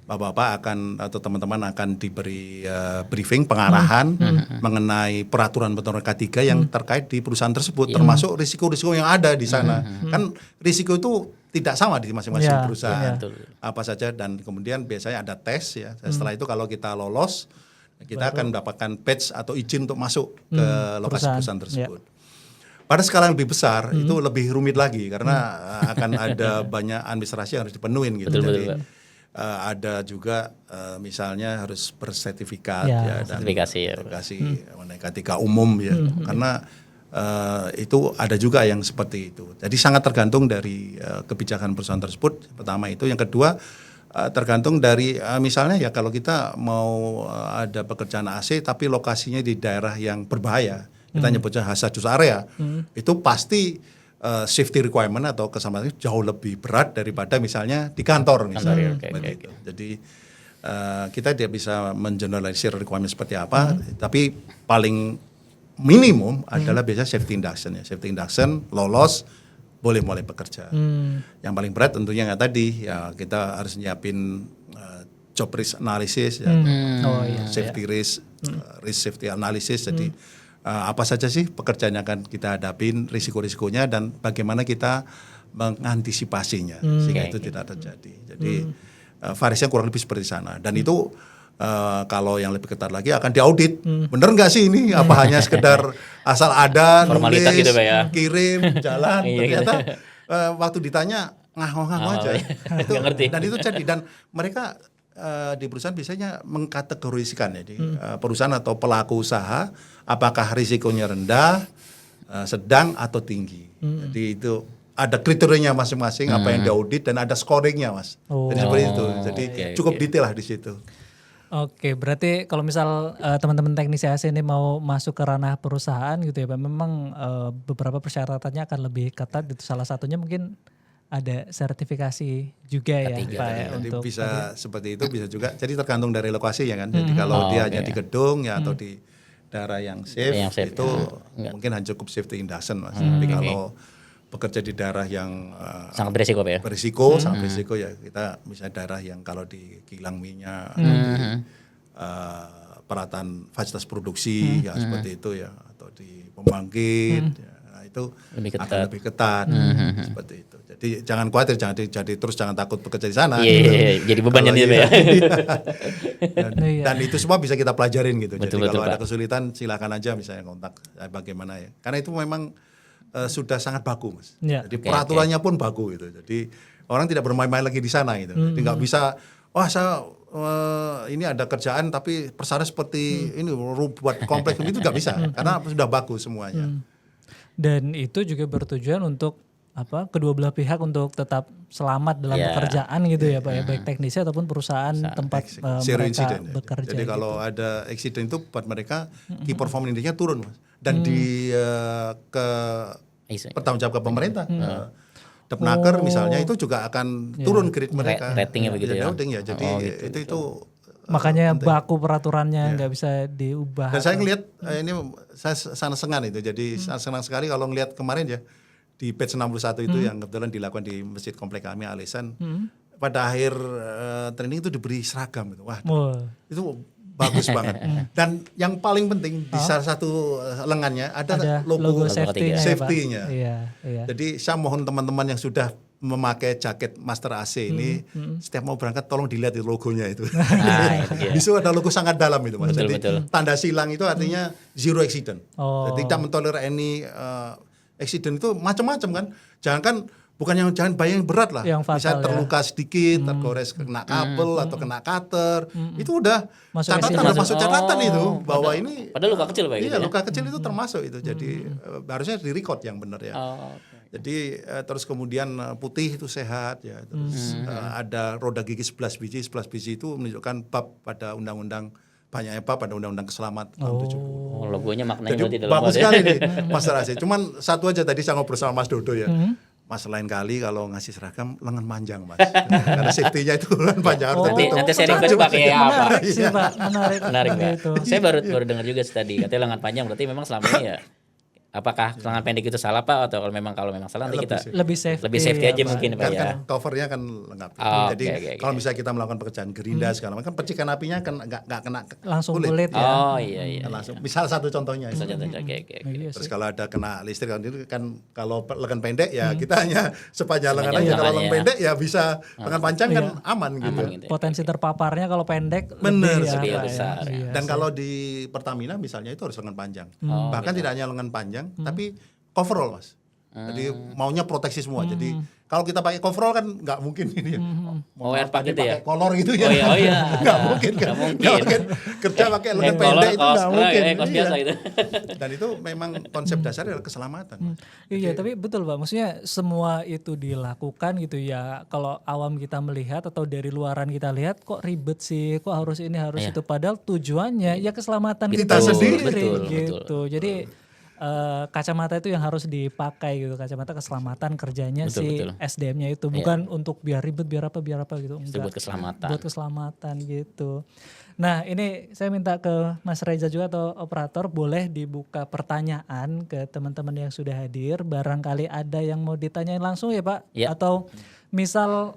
Bapak-bapak atau teman-teman akan diberi briefing pengarahan mengenai peraturan K3 yang terkait di perusahaan tersebut, termasuk risiko-risiko yang ada di sana. Kan risiko itu tidak sama di masing-masing perusahaan. Apa saja, dan kemudian biasanya ada tes ya. Setelah itu kalau kita lolos, kita akan mendapatkan badge atau izin untuk masuk ke lokasi perusahaan tersebut. Pada skala yang lebih besar itu lebih rumit lagi karena akan ada banyak administrasi yang harus dipenuhin gitu. Jadi ada juga misalnya harus bersertifikat dan sertifikasi mengenai K3 umum ya, karena itu ada juga yang seperti itu. Jadi sangat tergantung dari kebijakan perusahaan tersebut. Pertama itu, yang kedua tergantung dari misalnya ya kalau kita mau ada pekerjaan AC tapi lokasinya di daerah yang berbahaya, kita nyebutnya hazardous area, itu pasti safety requirement atau keselamatan itu jauh lebih berat daripada misalnya di kantor misalnya. Jadi kita tidak bisa mengeneralisir requirement seperti apa, tapi paling minimum adalah biasanya safety induction ya. Safety induction lolos boleh mulai bekerja. Yang paling berat tentunya yang tadi ya, kita harus nyiapin job risk analysis ya, safety risk, risk safety analysis. Jadi apa saja sih pekerjaan yang akan kita hadapin, risiko-risikonya, dan bagaimana kita mengantisipasinya sehingga itu tidak terjadi. Jadi variasinya kurang lebih seperti sana. Dan itu kalau yang lebih ketat lagi akan diaudit. Bener nggak sih ini? Apa hanya sekedar asal ada, nulis, gitu, kirim, jalan, ternyata waktu ditanya ngaho-ngaho aja. Itu, dan itu jadi, dan mereka di perusahaan biasanya mengkategorisikan ya, di perusahaan atau pelaku usaha, apakah risikonya rendah, sedang atau tinggi. Jadi itu ada kriterianya masing-masing apa yang diaudit dan ada scoringnya, Mas. Jadi seperti itu. Jadi cukup detail lah di situ. Oke, berarti kalau misal teman-teman teknisi AC ini mau masuk ke ranah perusahaan gitu ya Pak, memang beberapa persyaratannya akan lebih ketat. Itu salah satunya mungkin ada sertifikasi juga ya Pak ya, jadi untuk bisa seperti itu, bisa juga. Jadi tergantung dari lokasi ya kan. Jadi kalau dia hanya di gedung ya atau di daerah yang safe, itu mungkin hanya cukup safety induction, Mas. Tapi kalau bekerja di daerah yang sangat berisiko Pak ya. Sangat berisiko ya, kita misalnya daerah yang kalau di kilang minyak, peralatan fasilitas produksi ya seperti itu ya, atau di pembangkit ya, itu akan lebih ketat seperti itu. Jadi jangan khawatir, jangan takut bekerja di sana. Jadi bebannya dia ya. Dan itu semua bisa kita pelajarin gitu. Jadi kalau ada kesulitan silakan aja misalnya kontak bagaimana ya. Karena itu memang sudah sangat baku, Mas. Jadi peraturannya pun baku gitu. Jadi orang tidak bermain-main lagi di sana gitu. Jadi nggak bisa, wah saya ini ada kerjaan tapi persyarat seperti ini buat kompleks itu nggak bisa karena sudah baku semuanya. Dan itu juga bertujuan untuk kedua belah pihak untuk tetap selamat dalam pekerjaan gitu ya Pak ya, baik teknisi ataupun perusahaan tempat mereka bekerja. Jadi kalau ada accident itu buat mereka key performance index-nya turun, Mas. Dan ke bertanggung jawab ke pemerintah. Depnaker misalnya itu juga akan turun grade mereka. Ratingnya begitu ya. Jadi itu makanya baku peraturannya nggak bisa diubah. Dan saya ngelihat ini saya sangat senang itu. Jadi sangat senang sekali kalau ngelihat kemarin ya di batch 61 itu yang kebetulan dilakukan di masjid komplek kami Alisan. Pada akhir training itu diberi seragam gitu. Wah, itu bagus banget. Dan yang paling penting di salah satu lengannya ada logo safety-nya. Jadi saya mohon teman-teman yang sudah memakai jaket Master AC ini setiap mau berangkat tolong dilihat di logonya itu. Di situ ada logo sangat dalam itu, Mas. Jadi tanda silang itu artinya zero accident. Jadi tidak mentolerir any accident itu macam-macam kan. Jangan bayang berat lah. Misalnya terluka sedikit, tergores kena kabel atau kena cutter, itu udah masuk catatan itu bahwa ini. Padahal luka kecil Pak. Iya, luka kecil itu termasuk itu. Jadi harusnya di record yang benar ya. Jadi terus kemudian putih itu sehat ya. Terus ada roda gigi 11 biji. 11 biji itu menunjukkan bab pada undang-undang, banyaknya bab pada undang-undang keselamatan tahun 70. Logonya maknanya jadi bagus sekali nih Mas Rasi. Cuman satu aja tadi saya ngobrol sama Mas Dodo ya. Mas lain kali kalau ngasih seragam lengan panjang, Mas. Karena safety-nya itu lengan panjang. Nanti saya request pakai apa? Menarik Pak. Saya baru dengar juga tadi katanya lengan panjang, berarti memang selama ini ya Apakah lengan pendek itu salah Pak, atau kalau memang salah nanti kita lebih safety aja mungkin Pak ya. Kan covernya kan lengkap. Jadi kalau misalnya kita melakukan pekerjaan gerinda segala macam, kan percikan apinya kan nggak kena langsung kulit ya. Oh iya. Langsung. Misal satu contohnya. Terus kalau ada kena listrik kan kalau lengan pendek ya kita hanya sepanjang lengan aja. Kalau lengan pendek ya bisa lengan panjang kan aman gitu. Potensi terpaparnya kalau pendek lebih besar. Dan kalau di Pertamina misalnya itu harus lengan panjang. Bahkan tidak hanya lengan panjang, tapi coverall Mas. Jadi maunya proteksi semua. Jadi kalau kita pakai coverall kan nggak mungkin ini ya. Pakai gitu ya. Kolor gitu ya. Oh iya. Nggak mungkin kan. Nggak mungkin kerja pakai lengan pendek itu nggak mungkin. Biasa itu. Dan itu memang konsep dasarnya adalah keselamatan. Iya, tapi betul Pak. Maksudnya semua itu dilakukan gitu ya. Kalau awam kita melihat atau dari luaran kita lihat kok ribet sih, kok harus ini harus itu. Padahal tujuannya ya keselamatan kita sendiri gitu. Jadi kacamata itu yang harus dipakai gitu, kacamata keselamatan kerjanya SDM-nya itu bukan untuk biar ribet biar apa gitu, enggak. Buat keselamatan. Buat keselamatan gitu. Nah ini saya minta ke Mas Reza juga atau operator boleh dibuka pertanyaan ke teman-teman yang sudah hadir, barangkali ada yang mau ditanyain langsung ya Pak, atau misal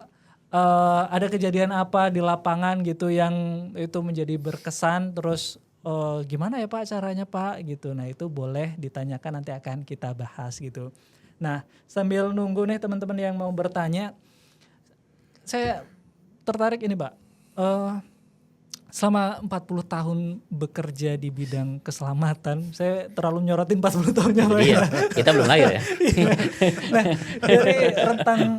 ada kejadian apa di lapangan gitu yang itu menjadi berkesan terus gimana ya Pak caranya Pak gitu. Nah itu boleh ditanyakan, nanti akan kita bahas gitu. Nah sambil nunggu nih teman-teman yang mau bertanya, saya tertarik ini Pak. Selama 40 tahun bekerja di bidang keselamatan, saya terlalu nyorotin 40 tahunnya Pak. Iya, kita belum lahir ya. Nah dari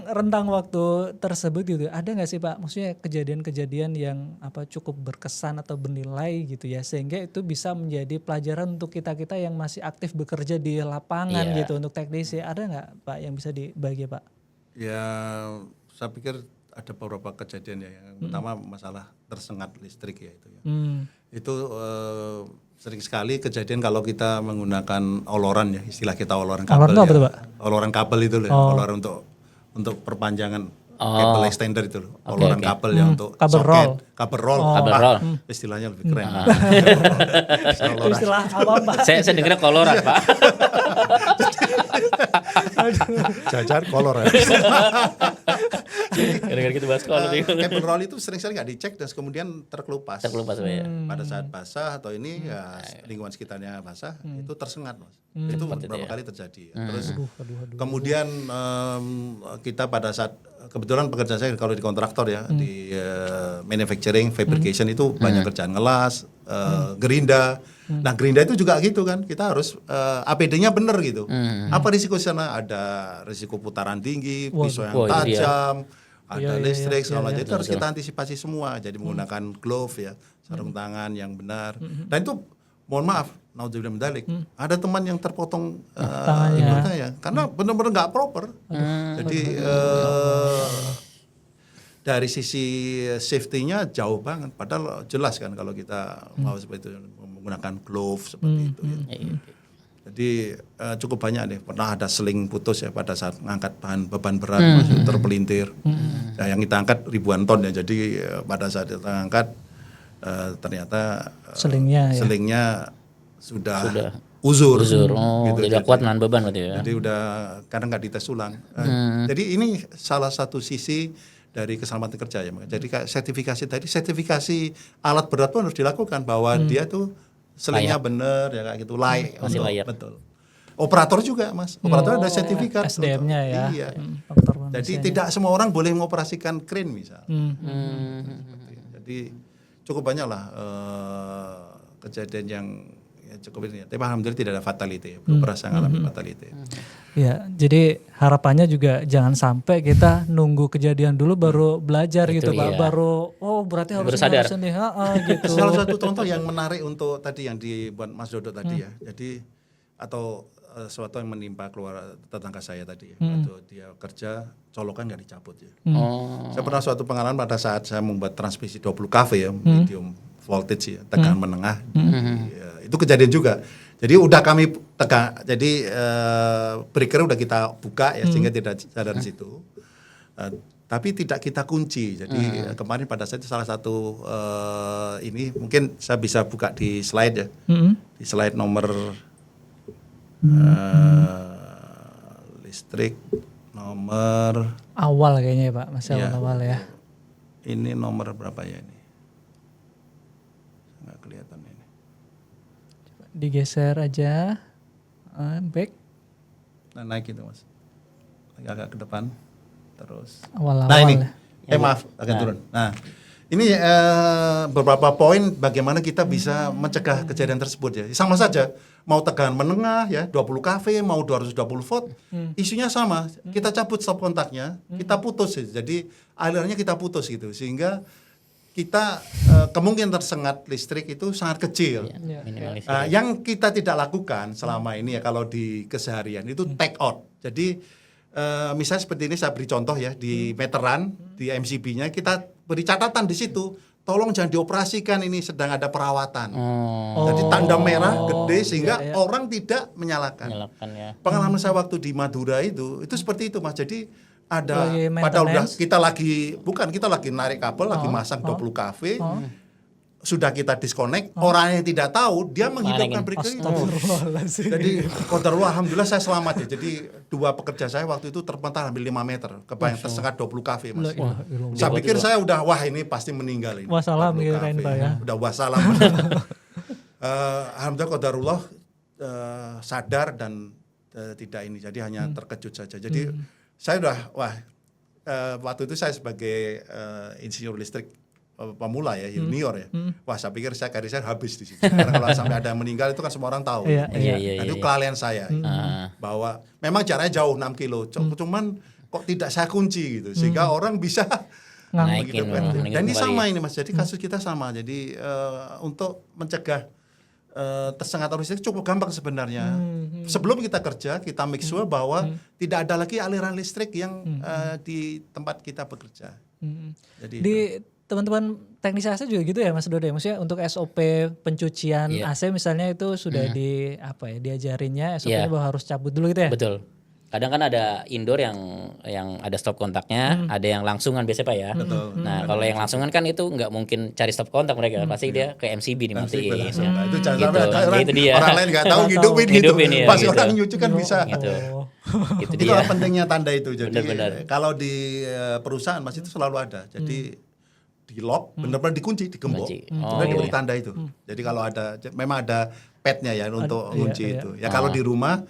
rentang waktu tersebut gitu, ada nggak sih Pak, maksudnya kejadian-kejadian yang cukup berkesan atau bernilai gitu ya, sehingga itu bisa menjadi pelajaran untuk kita-kita yang masih aktif bekerja di lapangan gitu, untuk teknisi, ada nggak Pak yang bisa dibagi Pak? Ya saya pikir ada beberapa kejadian ya, yang pertama masalah tersengat listrik ya itu ya. Itu sering sekali kejadian kalau kita menggunakan oloran ya, istilah kita oloran kabel. Oloran itu apa tuh Pak? Oloran kabel itu loh, oloran untuk perpanjangan kabel extender itu loh. Oloran kabel ya untuk kabel soket, kabel roll. Istilahnya lebih keren. Istilah apa Pak? Saya dengarnya koloran Pak. Jajar kolor ya. Gara-gara kita bahas kolor. Kabel roll itu sering-sering nggak dicek dan kemudian terkelupas. Ya. Pada saat basah atau ini ya lingkungan sekitarnya basah itu tersengat Mas. Itu beberapa kali terjadi. Terus kemudian kita pada saat kebetulan pekerjaan saya kalau di kontraktor ya, di manufacturing, fabrication itu banyak kerjaan ngelas, gerinda. Nah gerinda itu juga gitu kan, kita harus APD-nya bener gitu. Apa risiko di sana? Ada risiko putaran tinggi, pisau yang tajam, ada listrik, segala macam. Itu harus kita antisipasi semua. Jadi menggunakan glove ya, sarung tangan yang benar. Dan itu mohon maaf, naudzubillah min dzalik, ada teman yang terpotong tangannya karena benar-benar nggak proper. Jadi dari sisi safety-nya jauh banget. Padahal jelas kan kalau kita mau seperti itu menggunakan glove seperti itu. Ya. Jadi cukup banyak deh. Pernah ada seling putus ya pada saat mengangkat beban berat, terpelintir. Nah, yang kita angkat ribuan ton ya. Jadi pada saat kita angkat ternyata selingnya sudah uzur. Gitu. Tidak kuat menahan beban berarti ya. Jadi udah kadang nggak dites ulang. Jadi ini salah satu sisi dari keselamatan kerja ya. Jadi sertifikasi alat berat pun harus dilakukan bahwa dia tuh selingnya benar ya kayak gitu, masih layak. Betul. Operator juga Mas, operator ada sertifikat SDM-nya ya. Iya. Jadi tidak semua orang boleh mengoperasikan crane misal. Jadi cukup banyak lah kejadian yang cukup ini. Tapi alhamdulillah tidak ada fatality, belum pernah saya alami fatality. Ya, jadi harapannya juga jangan sampai kita nunggu kejadian dulu baru belajar gitu Pak, baru berarti harus sadar gitu. Salah satu contoh yang menarik untuk tadi yang dibuat Mas Dodo tadi ya. Jadi atau sesuatu yang menimpa keluar tetangga saya tadi ya. Waktu dia kerja colokan nggak dicabut ya. Saya pernah suatu pengalaman pada saat saya membuat transmisi 20 kV ya, medium voltage ya, tegangan menengah. Itu kejadian juga. Jadi udah kami tegak, jadi breaker udah kita buka ya sehingga tidak ada di situ. Tapi tidak kita kunci. Jadi kemarin pada saat itu salah satu ini mungkin saya bisa buka di slide ya. Di slide nomor Listrik nomor awal kayaknya ya Pak, masih awal ya. Ini nomor berapa ya ini? Nggak kelihatan ini. Coba digeser aja, back. Nah naik itu Mas, agak ke depan, terus. Awal-awal. Nah ini, maaf agak turun. Nah ini beberapa poin bagaimana kita bisa mencegah kejadian tersebut ya. Sama saja, mau tegangan menengah ya, 20 kV, mau 220 volt, isunya sama. Kita cabut stop kontaknya, kita putus. Jadi alirannya kita putus gitu, sehingga kita kemungkinan tersengat listrik itu sangat kecil. Yang kita tidak lakukan selama ini ya kalau di keseharian itu take out. Jadi misalnya seperti ini saya beri contoh ya di meteran di MCB-nya kita beri catatan di situ. Tolong jangan dioperasikan, ini sedang ada perawatan. Jadi tanda merah gede sehingga orang tidak menyalakan. Ya. Pengalaman saya waktu di Madura itu seperti itu Mas. Jadi ada padahal udah kita lagi narik kabel, lagi masang 20 kV. Sudah kita disconnect, orang yang tidak tahu dia menghidupkan breaker itu. Jadi qadarullah alhamdulillah saya selamat ya. Jadi dua pekerja saya waktu itu terpental hampir 5 meter, kebayang tersengat 20 kV Mas. Saya pikir saya udah ini pasti meninggal ini. Wassalam kirain Pak ya. Udah wassalam. Alhamdulillah qadarullah sadar dan tidak ini. Jadi hanya terkejut saja. Jadi saya udah waktu itu saya sebagai insinyur listrik pemula ya, junior ya. Wah, saya pikir karir saya habis di situ. Karena kalau sampai ada yang meninggal itu kan semua orang tahu. Itu kelalaian saya. Bahwa memang jaraknya jauh 6 kilo. Cuman kok tidak saya kunci gitu. Sehingga orang bisa menghidupkan. Dan ini sama ini Mas. Jadi kasus kita sama. Jadi untuk mencegah tersengat listrik cukup gampang sebenarnya. Sebelum kita kerja, kita make sure bahwa tidak ada lagi aliran listrik yang di tempat kita bekerja. Jadi teman-teman teknisi AC juga gitu ya Mas Dodo ya, maksudnya untuk SOP pencucian AC misalnya itu sudah diajarinnya SOP-nya bahwa harus cabut dulu gitu ya? Betul. Kadang kan ada indoor yang ada stop kontaknya, ada yang langsungan biasanya Pak ya. Betul. Nah kalau yang langsungan kan itu nggak mungkin cari stop kontak mereka, pasti dia ke MCB dimatiin. Itu jangan sampai orang lain nggak tahu hidupin gitu. Pas orang nyuci kan bisa. Itu pentingnya tanda itu. Jadi kalau di perusahaan Mas itu selalu ada. Jadi di lock, benar-benar dikunci, digembok, sudah diberi tanda itu. Jadi kalau memang ada padnya ya untuk kunci itu. Ya kalau di rumah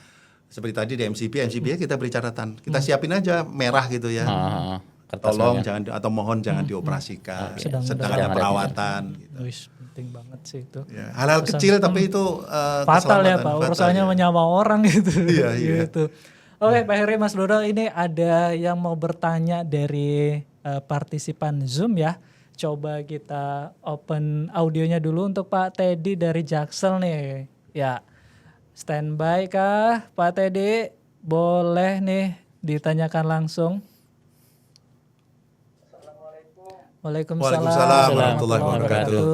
seperti tadi di MCB kita beri catatan, kita siapin aja merah gitu ya. Tolong jangan atau mohon jangan dioperasikan, sedang ada perawatan. Gitu. Penting banget sih itu. Ya, hal-hal kecil tapi itu fatal ya Pak, urusannya menyawa orang gitu. Gitu. Oke Pak Heri, Mas Dodo, ini ada yang mau bertanya dari partisipan Zoom ya. Coba kita open audionya dulu untuk Pak Teddy dari Jaksel nih. Ya, standby kah Pak Teddy? Boleh nih ditanyakan langsung. Waalaikumsalam warahmatullahi wabarakatuh.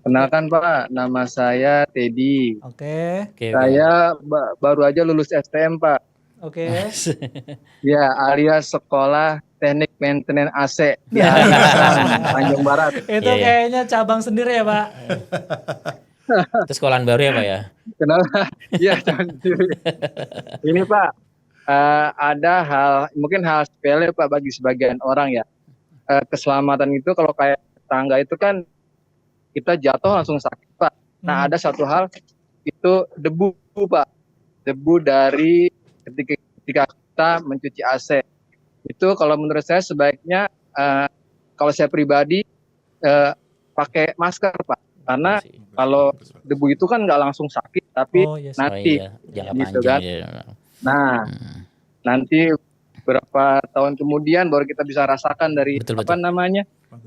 Kenalkan Pak, nama saya Teddy. Oke. Saya baru aja lulus STM Pak. Oke. Ya, alias sekolah teknik maintenance AC di Tanjung Barat. Itu kayaknya cabang sendiri ya Pak. Itu sekolahan baru ya Pak ya? Kenapa? Iya, ini Pak, ada mungkin hal sepele Pak bagi sebagian orang ya. Keselamatan itu kalau kayak tangga itu kan kita jatuh langsung sakit Pak. Nah ada satu hal itu debu Pak. Debu dari ketika kita mencuci AC. Itu kalau menurut saya sebaiknya kalau saya pribadi pakai masker Pak. Karena kalau debu itu kan nggak langsung sakit, tapi nanti gitu kan. Nah nanti berapa tahun kemudian baru kita bisa rasakan dari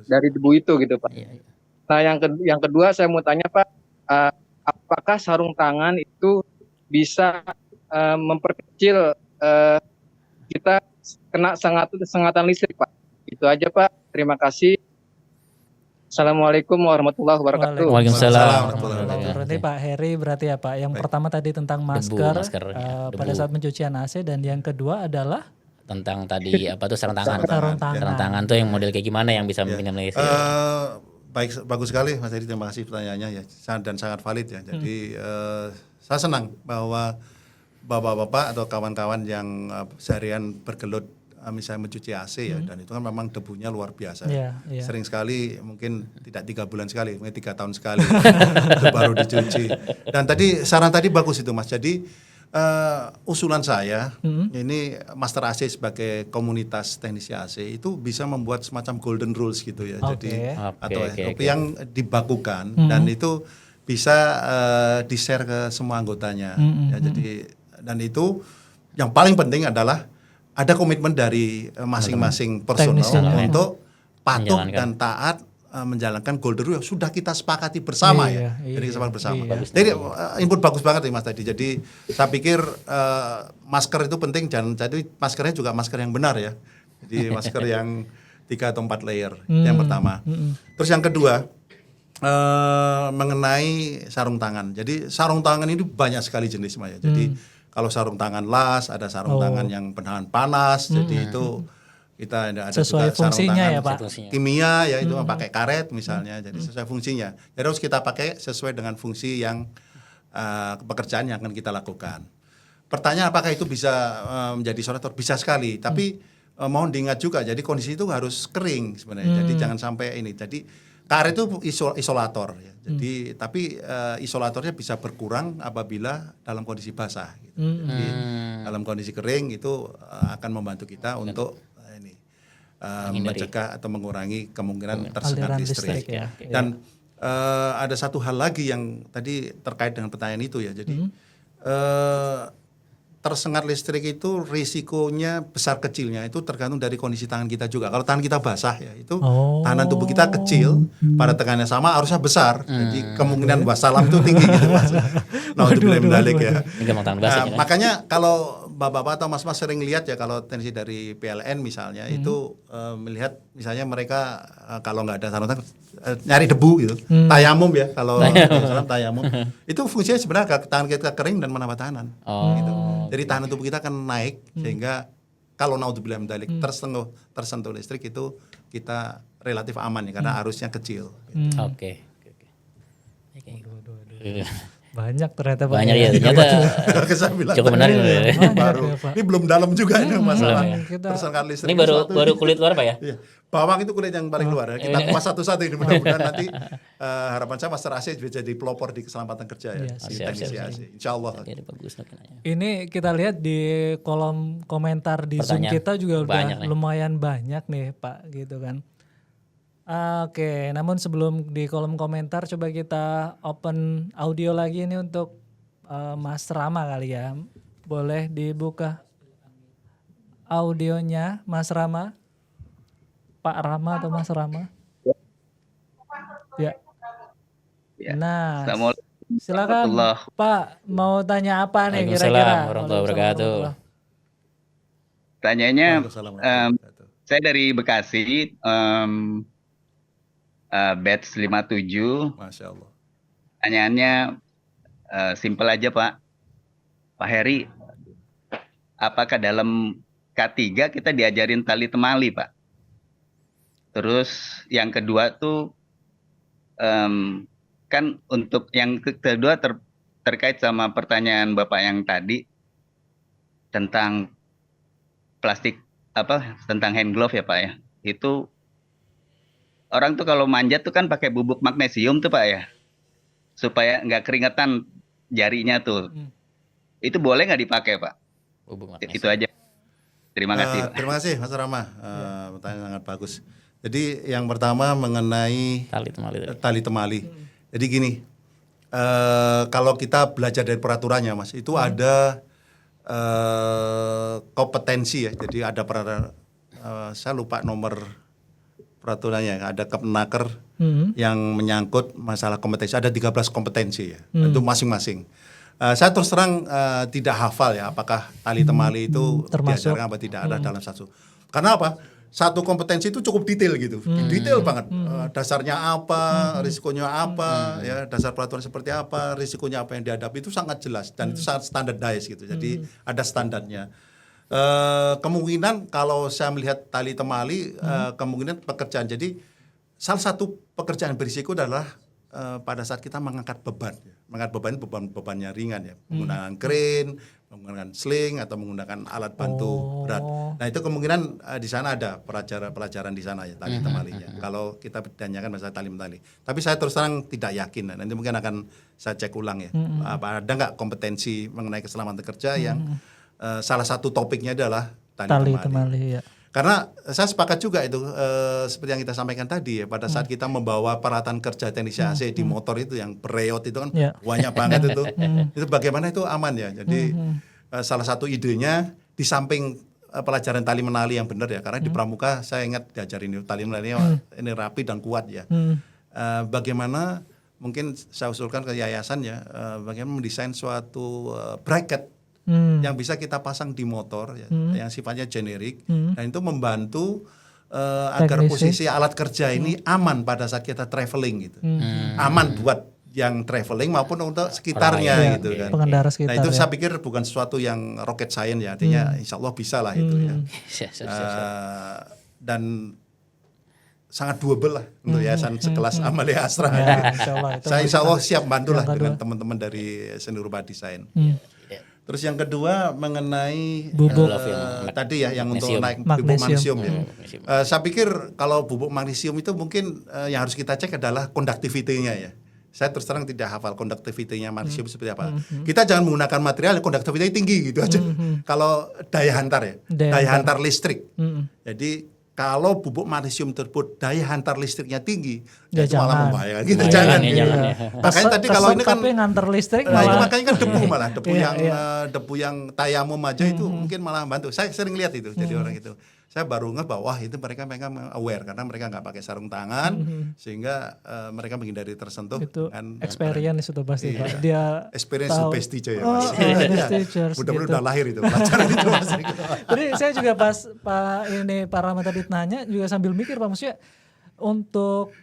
dari debu itu gitu Pak. Nah yang kedua saya mau tanya Pak, apakah sarung tangan itu bisa memperkecil kita kena sengatan listrik Pak? Itu aja Pak. Terima kasih. Assalamualaikum warahmatullahi wabarakatuh. Waalaikumsalam. Berarti Pak Heri berarti ya Pak. Yang pertama tadi tentang masker pada saat pencucian AC, dan yang kedua adalah tentang tadi apa tuh sarung tangan. Sarung tangan tuh yang model kayak gimana yang bisa meminimalisir? Baik, bagus sekali Mas Heri, terima kasih pertanyaannya ya, dan sangat valid ya. Jadi saya senang bahwa bapak-bapak atau kawan-kawan yang seharian bergelut misalnya mencuci AC ya, dan itu kan memang debunya luar biasa. Sering sekali, mungkin tidak 3 bulan sekali, mungkin 3 tahun sekali itu baru dicuci. Dan tadi saran tadi bagus itu Mas. Jadi usulan saya ini Master AC sebagai komunitas teknisi AC itu bisa membuat semacam golden rules gitu ya. Jadi atau SOP yang dibakukan dan itu bisa di-share ke semua anggotanya. Ya, jadi dan itu yang paling penting adalah ada komitmen dari masing-masing personal untuk patuh dan taat menjalankan golden rule yang sudah kita sepakati bersama ya. Jadi kesepakatan bersama. Jadi input bagus banget nih Mas tadi. Jadi saya pikir masker itu penting, jadi maskernya juga masker yang benar ya. Jadi masker yang 3 atau 4 layer yang pertama. Terus yang kedua mengenai sarung tangan. Jadi sarung tangan ini banyak sekali jenis Mas ya. Jadi kalau sarung tangan las, ada sarung tangan yang penahan panas. Jadi itu kita ada sesuai juga fungsinya sarung ya Pak. Kimia ya itu pakai karet misalnya. Jadi sesuai fungsinya. Jadi harus kita pakai sesuai dengan fungsi yang pekerjaan yang akan kita lakukan. Pertanyaan apakah itu bisa menjadi isolator? Bisa sekali. Tapi mohon diingat juga. Jadi kondisi itu harus kering sebenarnya. Jadi jangan sampai ini. Jadi karet itu isolator ya. Jadi tapi isolatornya bisa berkurang apabila dalam kondisi basah gitu. Jadi dalam kondisi kering itu akan membantu kita untuk mencegah atau mengurangi kemungkinan tersengat listrik. Ya. Dan ada satu hal lagi yang tadi terkait dengan pertanyaan itu ya. Jadi tersengat listrik itu risikonya besar kecilnya itu tergantung dari kondisi tangan kita juga. Kalau tangan kita basah ya itu tahanan tubuh kita kecil, pada tekanannya sama harusnya besar. Jadi kemungkinan wassalam itu tinggi gitu Mas. Naudzubillah min dzalik ya. Makanya kalau bapak-bapak atau mas-mas sering lihat ya kalau teknisi dari PLN misalnya itu melihat misalnya mereka kalau nggak ada sarung tangan nyari debu gitu, tayamum ya kalau tayamum itu fungsinya sebenarnya tangan kita kering dan menambah tahanan. Gitu. Jadi tahanan tubuh kita akan naik sehingga kalau naudzubillah min dzalik tersentuh listrik itu kita relatif aman ya karena arusnya kecil. Gitu. Oke. Banyak ternyata Pak. Banyak ya ternyata. Cukup menarik baru. Ini belum dalam juga ini masalah tersengat listrik. Ini baru kulit luar Pak ya? Iya. Bawang itu kulit yang paling luar. Kita kupas satu-satu ini mudah-mudahan nanti harapan saya Master AC bisa jadi pelopor di keselamatan kerja ya. Di teknisi AC. Insyaallah. Ini kita lihat di kolom komentar di Zoom kita juga udah lumayan banyak nih Pak gitu kan. Oke, namun sebelum di kolom komentar coba kita open audio lagi ini untuk Mas Rama kali ya. Boleh dibuka audionya Mas Rama? Pak Rama atau Mas Rama? Ya. Nah, silakan Pak, mau tanya apa nih kira-kira? Warahmatullahi wabarakatuh. Tanyanya, saya dari Bekasi. Batch 57. Masya Allah. Pertanyaannya simpel aja Pak Heri, apakah dalam K3 kita diajarin tali temali Pak? Terus yang kedua tuh kan untuk yang kedua terkait sama pertanyaan Bapak yang tadi tentang plastik tentang hand glove ya Pak ya, itu orang tuh kalau manjat tuh kan pakai bubuk magnesium tuh Pak ya, supaya nggak keringetan jarinya tuh. Itu boleh nggak dipakai Pak? Bubuk magnesium. Itu aja. Terima kasih Pak. Terima kasih Mas Rama, pertanyaan sangat bagus. Jadi yang pertama mengenai tali temali. Jadi gini, kalau kita belajar dari peraturannya Mas, itu ada kompetensi ya. Jadi ada saya lupa nomor peraturannya, ada Kemenaker yang menyangkut masalah kompetensi. Ada 13 kompetensi ya, itu masing-masing. Saya terus terang tidak hafal ya apakah tali temali itu diajarkan apa tidak ada dalam satu. Karena apa? Satu kompetensi itu cukup detail gitu, detail banget. Dasarnya apa, risikonya apa, ya dasar peraturan seperti apa, risikonya apa yang dihadapi itu sangat jelas dan itu sangat standardized gitu. Jadi ada standarnya. Kemungkinan kalau saya melihat tali temali kemungkinan pekerjaan, jadi salah satu pekerjaan berisiko adalah pada saat kita mengangkat beban. Mengangkat bebannya ringan ya, menggunakan crane, menggunakan sling atau menggunakan alat bantu berat. Nah itu kemungkinan di sana ada pelajaran di sana ya tali temalinya. Kalau kita tanyakan masalah tali temali, tapi saya terus terang tidak yakin. Nanti mungkin akan saya cek ulang ya. Apa ada nggak kompetensi mengenai keselamatan kerja yang salah satu topiknya adalah tali temali. Ya. Karena saya sepakat juga itu seperti yang kita sampaikan tadi ya, pada saat kita membawa peralatan kerja teknisi AC di motor itu yang bereot itu kan banyak banget itu. Itu bagaimana itu aman ya. Jadi salah satu idenya di samping pelajaran tali menali yang benar ya, karena di pramuka saya ingat diajarin tali menalinya ini rapi dan kuat ya. Bagaimana mungkin saya usulkan ke yayasan ya, bagaimana mendesain suatu bracket yang bisa kita pasang di motor ya, yang sifatnya generik, dan itu membantu agar posisi alat kerja ini aman pada saat kita traveling gitu, aman buat yang traveling maupun untuk sekitarnya gitu kan. Pengendara sekitar. Nah itu saya pikir bukan sesuatu yang rocket science ya, artinya insya Allah bisa lah itu ya. Dan sangat doable lah untuk yayasan sekelas Amalia Astra. Saya insya Allah siap bantu lah dengan teman-teman dari Seni Rupa Desain. Terus yang kedua mengenai tadi ya yang untuk naik bubuk magnesium ya. Saya pikir kalau bubuk magnesium itu mungkin yang harus kita cek adalah conductivity-nya ya. Saya terus terang tidak hafal conductivity-nya magnesium seperti apa. Kita jangan menggunakan material yang conductivity tinggi gitu aja. Kalau daya hantar ya, daya hantar listrik. Jadi kalau bubuk magnesium tersebut daya hantar listriknya tinggi, ya itu malah membahayakan. Gitu jangan. Makanya tadi kalau ini kan ngantar listrik, makanya kan debu malah debu yang tayamum aja itu mungkin malah bantu. Saya sering lihat itu jadi orang itu. Saya baru ngeh bahwa itu mereka aware karena mereka nggak pakai sarung tangan sehingga mereka menghindari tersentuh. Itu experience itu pasti Pak. Dia experience the best teacher ya. Mudah-mudahan udah lahir itu pelajaran itu Mas. Jadi saya juga pas Pak Rahmat tadi nanya juga sambil mikir Pak, maksudnya untuk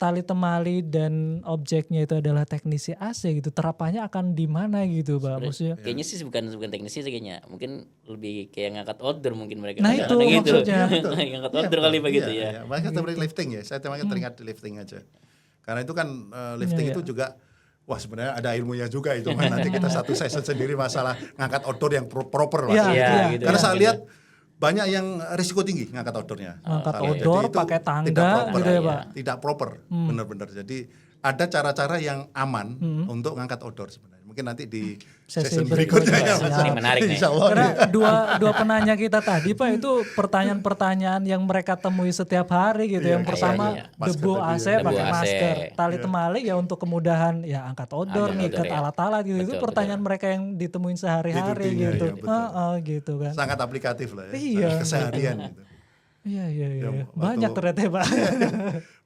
tali temali dan objeknya itu adalah teknisi AC gitu, terapannya akan di mana gitu Pak? Maksudnya kayaknya sih bukan teknisi sih kayaknya, mungkin lebih kayak ngangkat outdoor mungkin mereka. Nah itu maksudnya ngangkat outdoor kali begitu ya. Makanya seperti lifting ya, saya teringat lifting aja. Karena itu kan lifting itu juga wah sebenarnya ada ilmunya juga itu kan. Nanti kita satu session sendiri masalah ngangkat outdoor yang proper lah. Gitu. Karena saya lihat banyak yang risiko tinggi ngangkat outdoornya. Ngangkat outdoor pakai tangga gitu ya Pak. Tidak proper, benar-benar. Jadi ada cara-cara yang aman untuk ngangkat outdoor sebenarnya. Mungkin nanti di sesi berikutnya ya. Ini menarik nih. Karena dua penanya kita tadi Pak itu pertanyaan-pertanyaan yang mereka temui setiap hari gitu. Yang pertama debu AC pakai masker, tali temali ya untuk kemudahan ya angkat outdoor, ngikat alat-alat gitu. Itu pertanyaan mereka yang ditemuin sehari-hari gitu. Gitu kan. Sangat aplikatif lah ya. Iya. Keseharian gitu. Iya. Banyak ternyata Pak.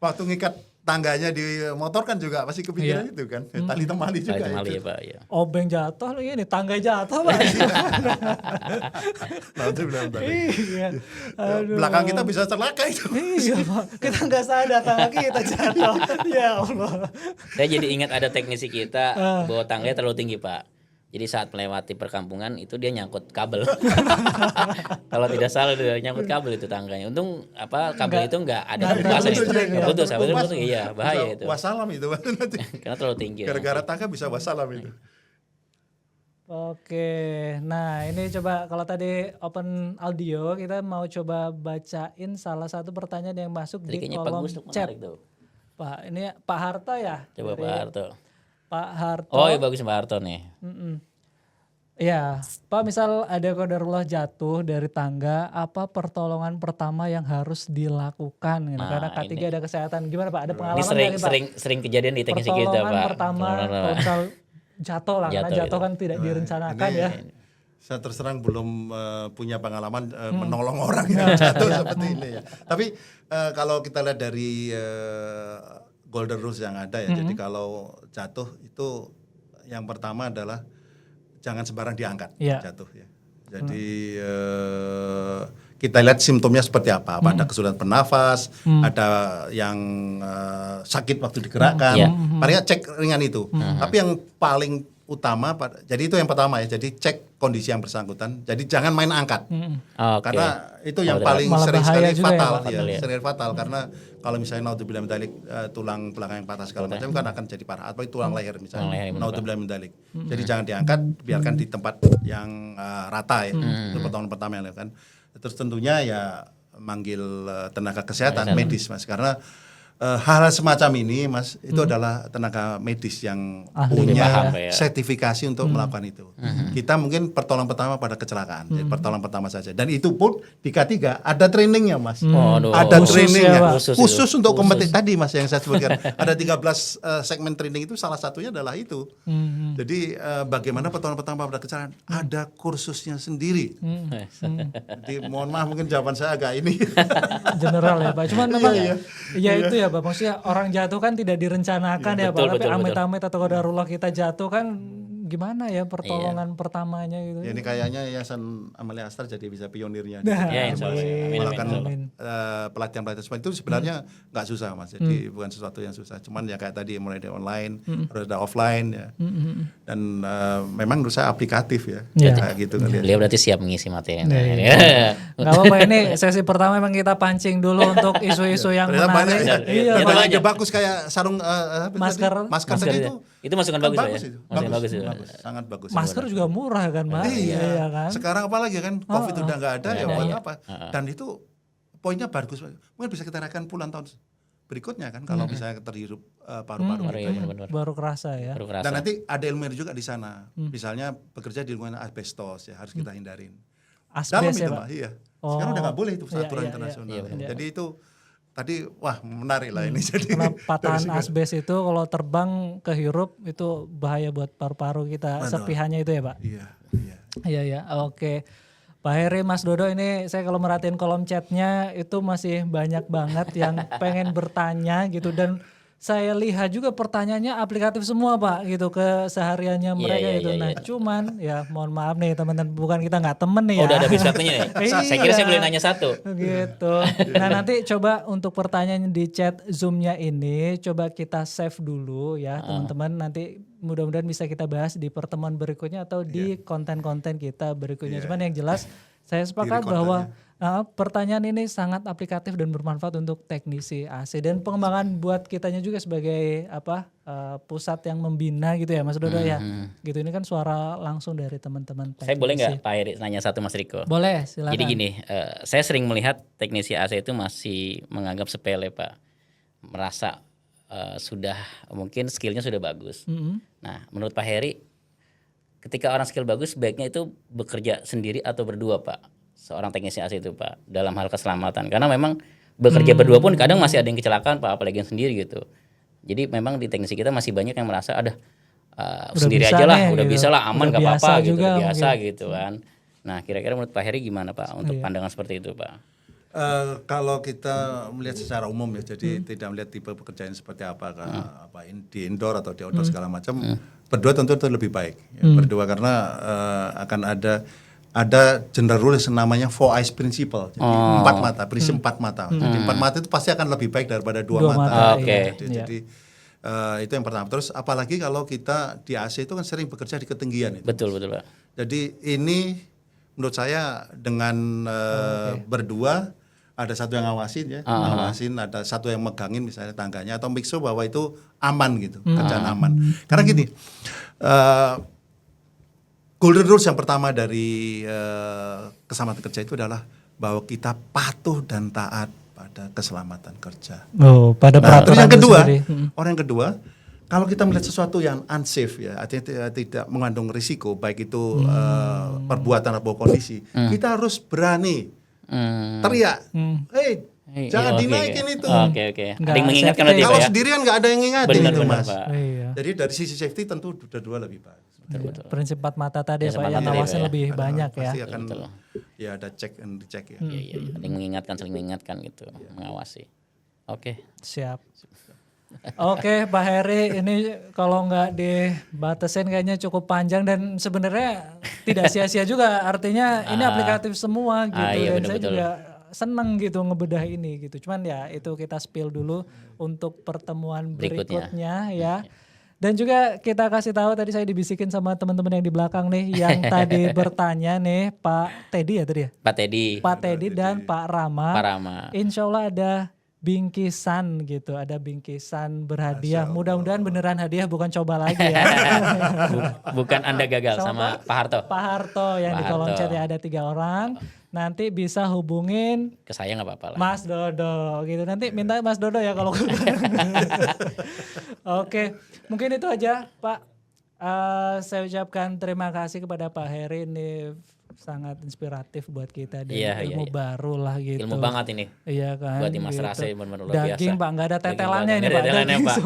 Waktu ngikat tangganya di motor kan juga pasti kepikiran itu kan. Tali temali juga. Tali temali ya Pak. Ya. Obeng jatuh ini tangga jatuh Pak. Iya. Belakang kita bisa celaka itu. Iya Pak. Kita nggak sadar tangga kita jatuh. Ya Allah. Saya jadi ingat ada teknisi kita bawa tangganya terlalu tinggi Pak. Jadi saat melewati perkampungan itu dia nyangkut kabel. Kalau tidak salah dia nyangkut kabel itu tangganya. Untung kabel itu enggak ada pembasan itu. Putus, iya bahaya itu. Wassalam itu nanti. Karena terlalu tinggi. Gara-gara tangga bisa wassalam itu. Oke, nah ini coba kalau tadi open audio kita mau coba bacain salah satu pertanyaan yang masuk di kolom chat. Pak, ini Pak Harto ya? Coba Pak Harto. Pak Harto. Oh iya bagus Pak Harto nih. Ya, Pak misal ada qadarullah jatuh dari tangga, apa pertolongan pertama yang harus dilakukan? Nah, karena ketiga ada kesehatan. Gimana Pak? Ada pengalaman ini sering kejadian di teknisi kita Pak. Pertolongan pertama kalau misal jatuh lah, karena jatuh kan tidak direncanakan ya. Saya terus terang belum punya pengalaman menolong orang yang jatuh seperti ini ya. Tapi kalau kita lihat dari golden rules yang ada ya, jadi kalau jatuh itu yang pertama adalah jangan sembarang diangkat jatuh ya. Jadi kita lihat simptomnya seperti apa. Ada kesulitan bernafas, ada yang sakit waktu digerakkan. Paling cek ringan itu. Tapi yang paling utama, jadi itu yang pertama ya. Jadi cek kondisi yang bersangkutan. Jadi jangan main angkat, karena itu yang paling sering sekali fatal, sering fatal. Karena kalau misalnya naudzubillah min dzalik, tulang belakang yang patah segala macam kan akan jadi parah. Atau tulang leher misalnya, naudzubillah min dzalik. Jadi jangan diangkat, biarkan di tempat yang rata ya. Itu pertolongan pertama yang dilakukan. Terus tentunya ya manggil tenaga kesehatan medis, Mas, karena hal semacam ini, Mas, itu adalah tenaga medis yang punya sertifikasi untuk melakukan itu. Kita mungkin pertolongan pertama pada kecelakaan, jadi pertolongan pertama saja. Dan itu pun di K3 ada trainingnya, Mas. Ada trainingnya khusus untuk kompetisi tadi, Mas, yang saya sebutkan. Ada 13 segmen training itu, salah satunya adalah itu. Jadi bagaimana pertolongan pertama pada kecelakaan, ada kursusnya sendiri. Jadi mohon maaf mungkin jawaban saya agak ini general ya, Pak. Cuman memang ya itu ya, Pak, maksudnya orang jatuh kan tidak direncanakan ya, Pak. Tapi amit-amit atau qadarullah kita jatuh kan gimana ya pertolongan pertamanya gitu. Ya, ini kayaknya Yayasan Amalia Astar jadi bisa pionirnya. Melakukan pelatihan-pelatihan seperti itu sebenarnya nggak susah, Mas. Jadi bukan sesuatu yang susah. Cuman ya kayak tadi mulai dari online, harus ada offline ya. Dan memang menurut saya aplikatif ya. Kayak gitu kan. Beliau berarti siap mengisi materi. Nggak apa-apa, ini sesi pertama memang kita pancing dulu untuk isu-isu yang menarik. Iya, bagus kayak sarung masker tadi itu masukan bagus ya. Bagus. Sangat bagus. Masker juga murah kan, Mas? Iya kan. Sekarang apalagi kan COVID udah nggak ada ya buat apa? Dan itu poinnya bagus. Mungkin bisa kita rayakan puluhan tahun berikutnya kan kalau misalnya terhirup paru-paru baru kerasa ya. Dan nanti ada ilmu juga di sana. Misalnya bekerja di lingkungan asbestos ya harus kita hindarin. Dalam itu, Pak. Iya. Sekarang udah nggak boleh itu aturan internasional. Jadi itu tadi wah menarik lah ini. Jadi karena patahan asbes itu kalau terbang kehirup itu bahaya buat paru-paru kita. Sepihannya itu ya, Pak. Iya. Oke. Pak Heri, Mas Dodo, ini saya kalau merhatiin kolom chatnya itu masih banyak banget yang pengen bertanya gitu, dan saya lihat juga pertanyaannya aplikatif semua, Pak, gitu ke sehariannya mereka gitu. Nah cuman ya mohon maaf nih teman-teman, bukan kita nggak temen nih ya. Udah ada satunya nih. Saya kira saya boleh nanya satu. Gitu. Nah nanti coba untuk pertanyaan di chat Zoom-nya ini coba kita save dulu ya teman-teman. Nanti mudah-mudahan bisa kita bahas di pertemuan berikutnya atau di konten-konten kita berikutnya. Cuman yang jelas saya sepakat bahwa pertanyaan ini sangat aplikatif dan bermanfaat untuk teknisi AC dan pengembangan buat kitanya juga sebagai pusat yang membina gitu ya, Mas Dodo ya. Gitu, ini kan suara langsung dari teman-teman teknisi. Saya boleh nggak Pak Heri nanya satu, Mas Riko? Boleh, silakan. Jadi gini, saya sering melihat teknisi AC itu masih menganggap sepele, Pak. Merasa sudah mungkin skillnya sudah bagus. Nah, menurut Pak Heri, ketika orang skill bagus, sebaiknya itu bekerja sendiri atau berdua, Pak? Seorang teknisi AC itu, Pak, dalam hal keselamatan. Karena memang bekerja berdua pun kadang masih ada yang kecelakaan, Pak, apalagi yang sendiri gitu. Jadi memang di teknisi kita masih banyak yang merasa sendiri aja lah, udah bisa lah, aman, gak apa-apa gitu, biasa gitu kan. Nah, kira-kira menurut Pak Heri gimana, Pak, untuk pandangan seperti itu, Pak? Kalau kita melihat secara umum ya, jadi tidak melihat tipe pekerjaan seperti apa di indoor atau di outdoor segala macam, berdua tentu itu lebih baik. Berdua karena akan ada general rules namanya 4 eyes principle. Jadi 4 mata, prinsip 4 mata. Jadi 4 mata itu pasti akan lebih baik daripada 2 mata. Jadi itu yang pertama. Terus apalagi kalau kita di AC itu kan sering bekerja di ketinggian itu. Betul, Pak. Jadi ini menurut saya dengan berdua ada satu yang ngawasin ya, ngawasin, ada satu yang megangin misalnya tangganya atau make sure bahwa itu aman gitu, kerjaan aman. Karena gini, golden rules yang pertama dari keselamatan kerja itu adalah bahwa kita patuh dan taat pada keselamatan kerja. Pada peraturan yang kedua, orang yang kedua, kalau kita melihat sesuatu yang unsafe ya, artinya tidak mengandung risiko, baik itu perbuatan atau kondisi, kita harus berani teriak, jangan dinaikin itu. Ada yang mengingatkan berarti, kalau ya? sendirian nggak ada yang ngingatin benar, itu, Mas. Jadi dari sisi safety tentu dua lebih baik. Betul. Prinsip 4 mata tadi ya, Pak, yang ngawasin lebih banyak ya. Pasti akan ya ada check and recheck ya. Iya. Ada yang mengingatkan, saling mengingatkan gitu, mengawasi. Oke. Siap. Oke, Pak Heri, ini kalau nggak dibatasin kayaknya cukup panjang dan sebenarnya tidak sia-sia juga. Artinya ini aplikatif semua gitu, dan saya juga seneng gitu ngebedah ini gitu. Cuman ya itu kita spill dulu untuk pertemuan berikutnya ya. Dan juga kita kasih tahu tadi saya dibisikin sama teman-teman yang di belakang nih yang tadi bertanya nih Pak Teddy ya tadi ya? Pak Teddy dan Pak Rama. Insya Allah ada bingkisan gitu, ada bingkisan berhadiah. Mudah-mudahan beneran hadiah bukan coba lagi ya. Bukan Anda gagal sama Pak Harto. Pak Harto yang di kolom chat ya, ada 3 orang. Nanti bisa hubungin ke saya nggak apa-apa lah. Mas Dodo gitu. Nanti minta Mas Dodo ya kalau Oke, mungkin itu aja Pak. Saya ucapkan terima kasih kepada Pak Heri, ini sangat inspiratif buat kita dan ilmu baru lah gitu. Ilmu banget ini. Iya kan. Buat Dimas gitu. Rase benar-benar luar biasa. Daging Pak, nggak ada tetelannya ini Pak. Pak.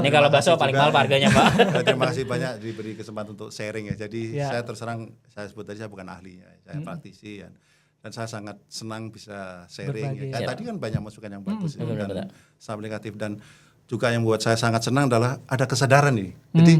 Ini kalau bakso paling mahal harganya Pak. Terima kasih banyak diberi kesempatan untuk sharing ya. Jadi saya terserang, saya sebut tadi saya bukan ahli ya, saya praktisi ya. Dan saya sangat senang bisa sharing. Ya. Tadi kan banyak masukan yang bagus dan sangat negatif, dan juga yang buat saya sangat senang adalah ada kesadaran nih. Jadi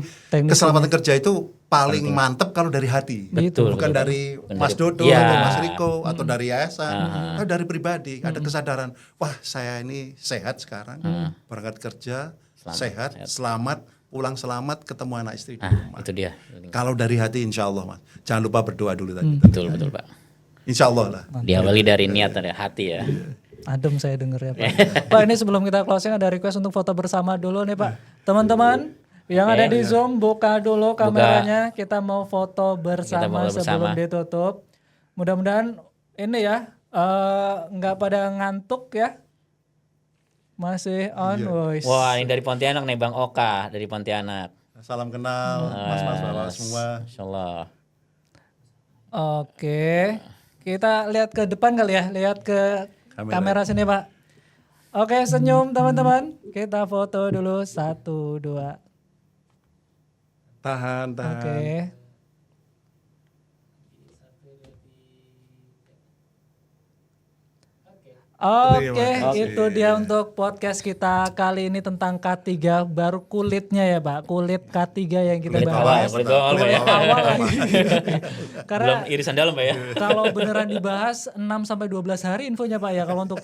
keselamatan kerja itu paling mantap kalau dari hati. Bukan dari Mas Dodo atau Mas Riko atau dari yayasan, atau dari pribadi. Ada kesadaran, wah saya ini sehat sekarang, berangkat kerja, sehat, selamat, pulang selamat, ketemu anak istri di rumah. Itu dia. Kalau dari hati insya Allah Mas. Jangan lupa berdoa dulu tadi. Betul Pak. Insya Allah lah. Diawali dari niat dan hati ya. Adem saya denger ya Pak. Pak, ini sebelum kita closing ada request untuk foto bersama dulu nih Pak. Teman-teman yang ada di Zoom buka dulu kameranya. Kita mau foto bersama sebelum ditutup. Mudah-mudahan ini ya nggak pada ngantuk ya. Masih on. Wah, ini dari Pontianak nih Bang Oka dari Pontianak. Salam kenal mas-mas bapak semua. Insyaallah. Oke. Kita lihat ke depan kali ya, lihat ke kamera sini Pak. Oke, senyum teman-teman. Kita foto dulu 1, 2. Tahan. Oke. Oke, itu dia untuk podcast kita kali ini tentang K3, baru kulitnya ya Pak, kulit K3 yang kita bahas. Kulit awal lagi. Karena belum irisan dalam Pak ya. Kalau beneran dibahas 6-12 hari infonya Pak ya, kalau untuk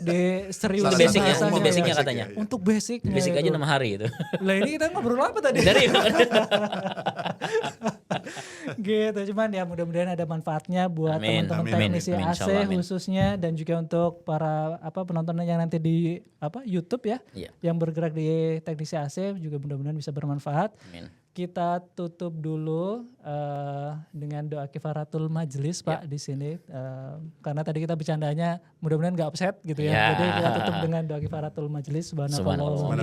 serius basicnya katanya. Untuk basicnya. Basic aja 6 hari itu. Lah ini kita ngobrol apa tadi? Gitu, cuman ya mudah-mudahan ada manfaatnya buat teman-teman teknisi AC khususnya, dan juga untuk para penonton yang nanti di YouTube ya, yang bergerak di teknisi AC juga mudah-mudahan bisa bermanfaat. Kita tutup dulu dengan doa kifaratul majlis Pak di sini, karena tadi kita bercandanya mudah-mudahan nggak upset gitu ya. Jadi kita tutup dengan doa kifaratul majlis. Subhanallah.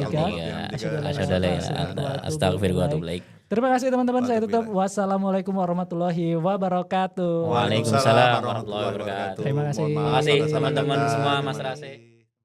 Terima kasih teman-teman, saya tutup. Wassalamualaikum warahmatullahi wabarakatuh. Waalaikumsalam warahmatullahi wabarakatuh. Terima kasih. Terima kasih teman-teman semua, Mas Rase.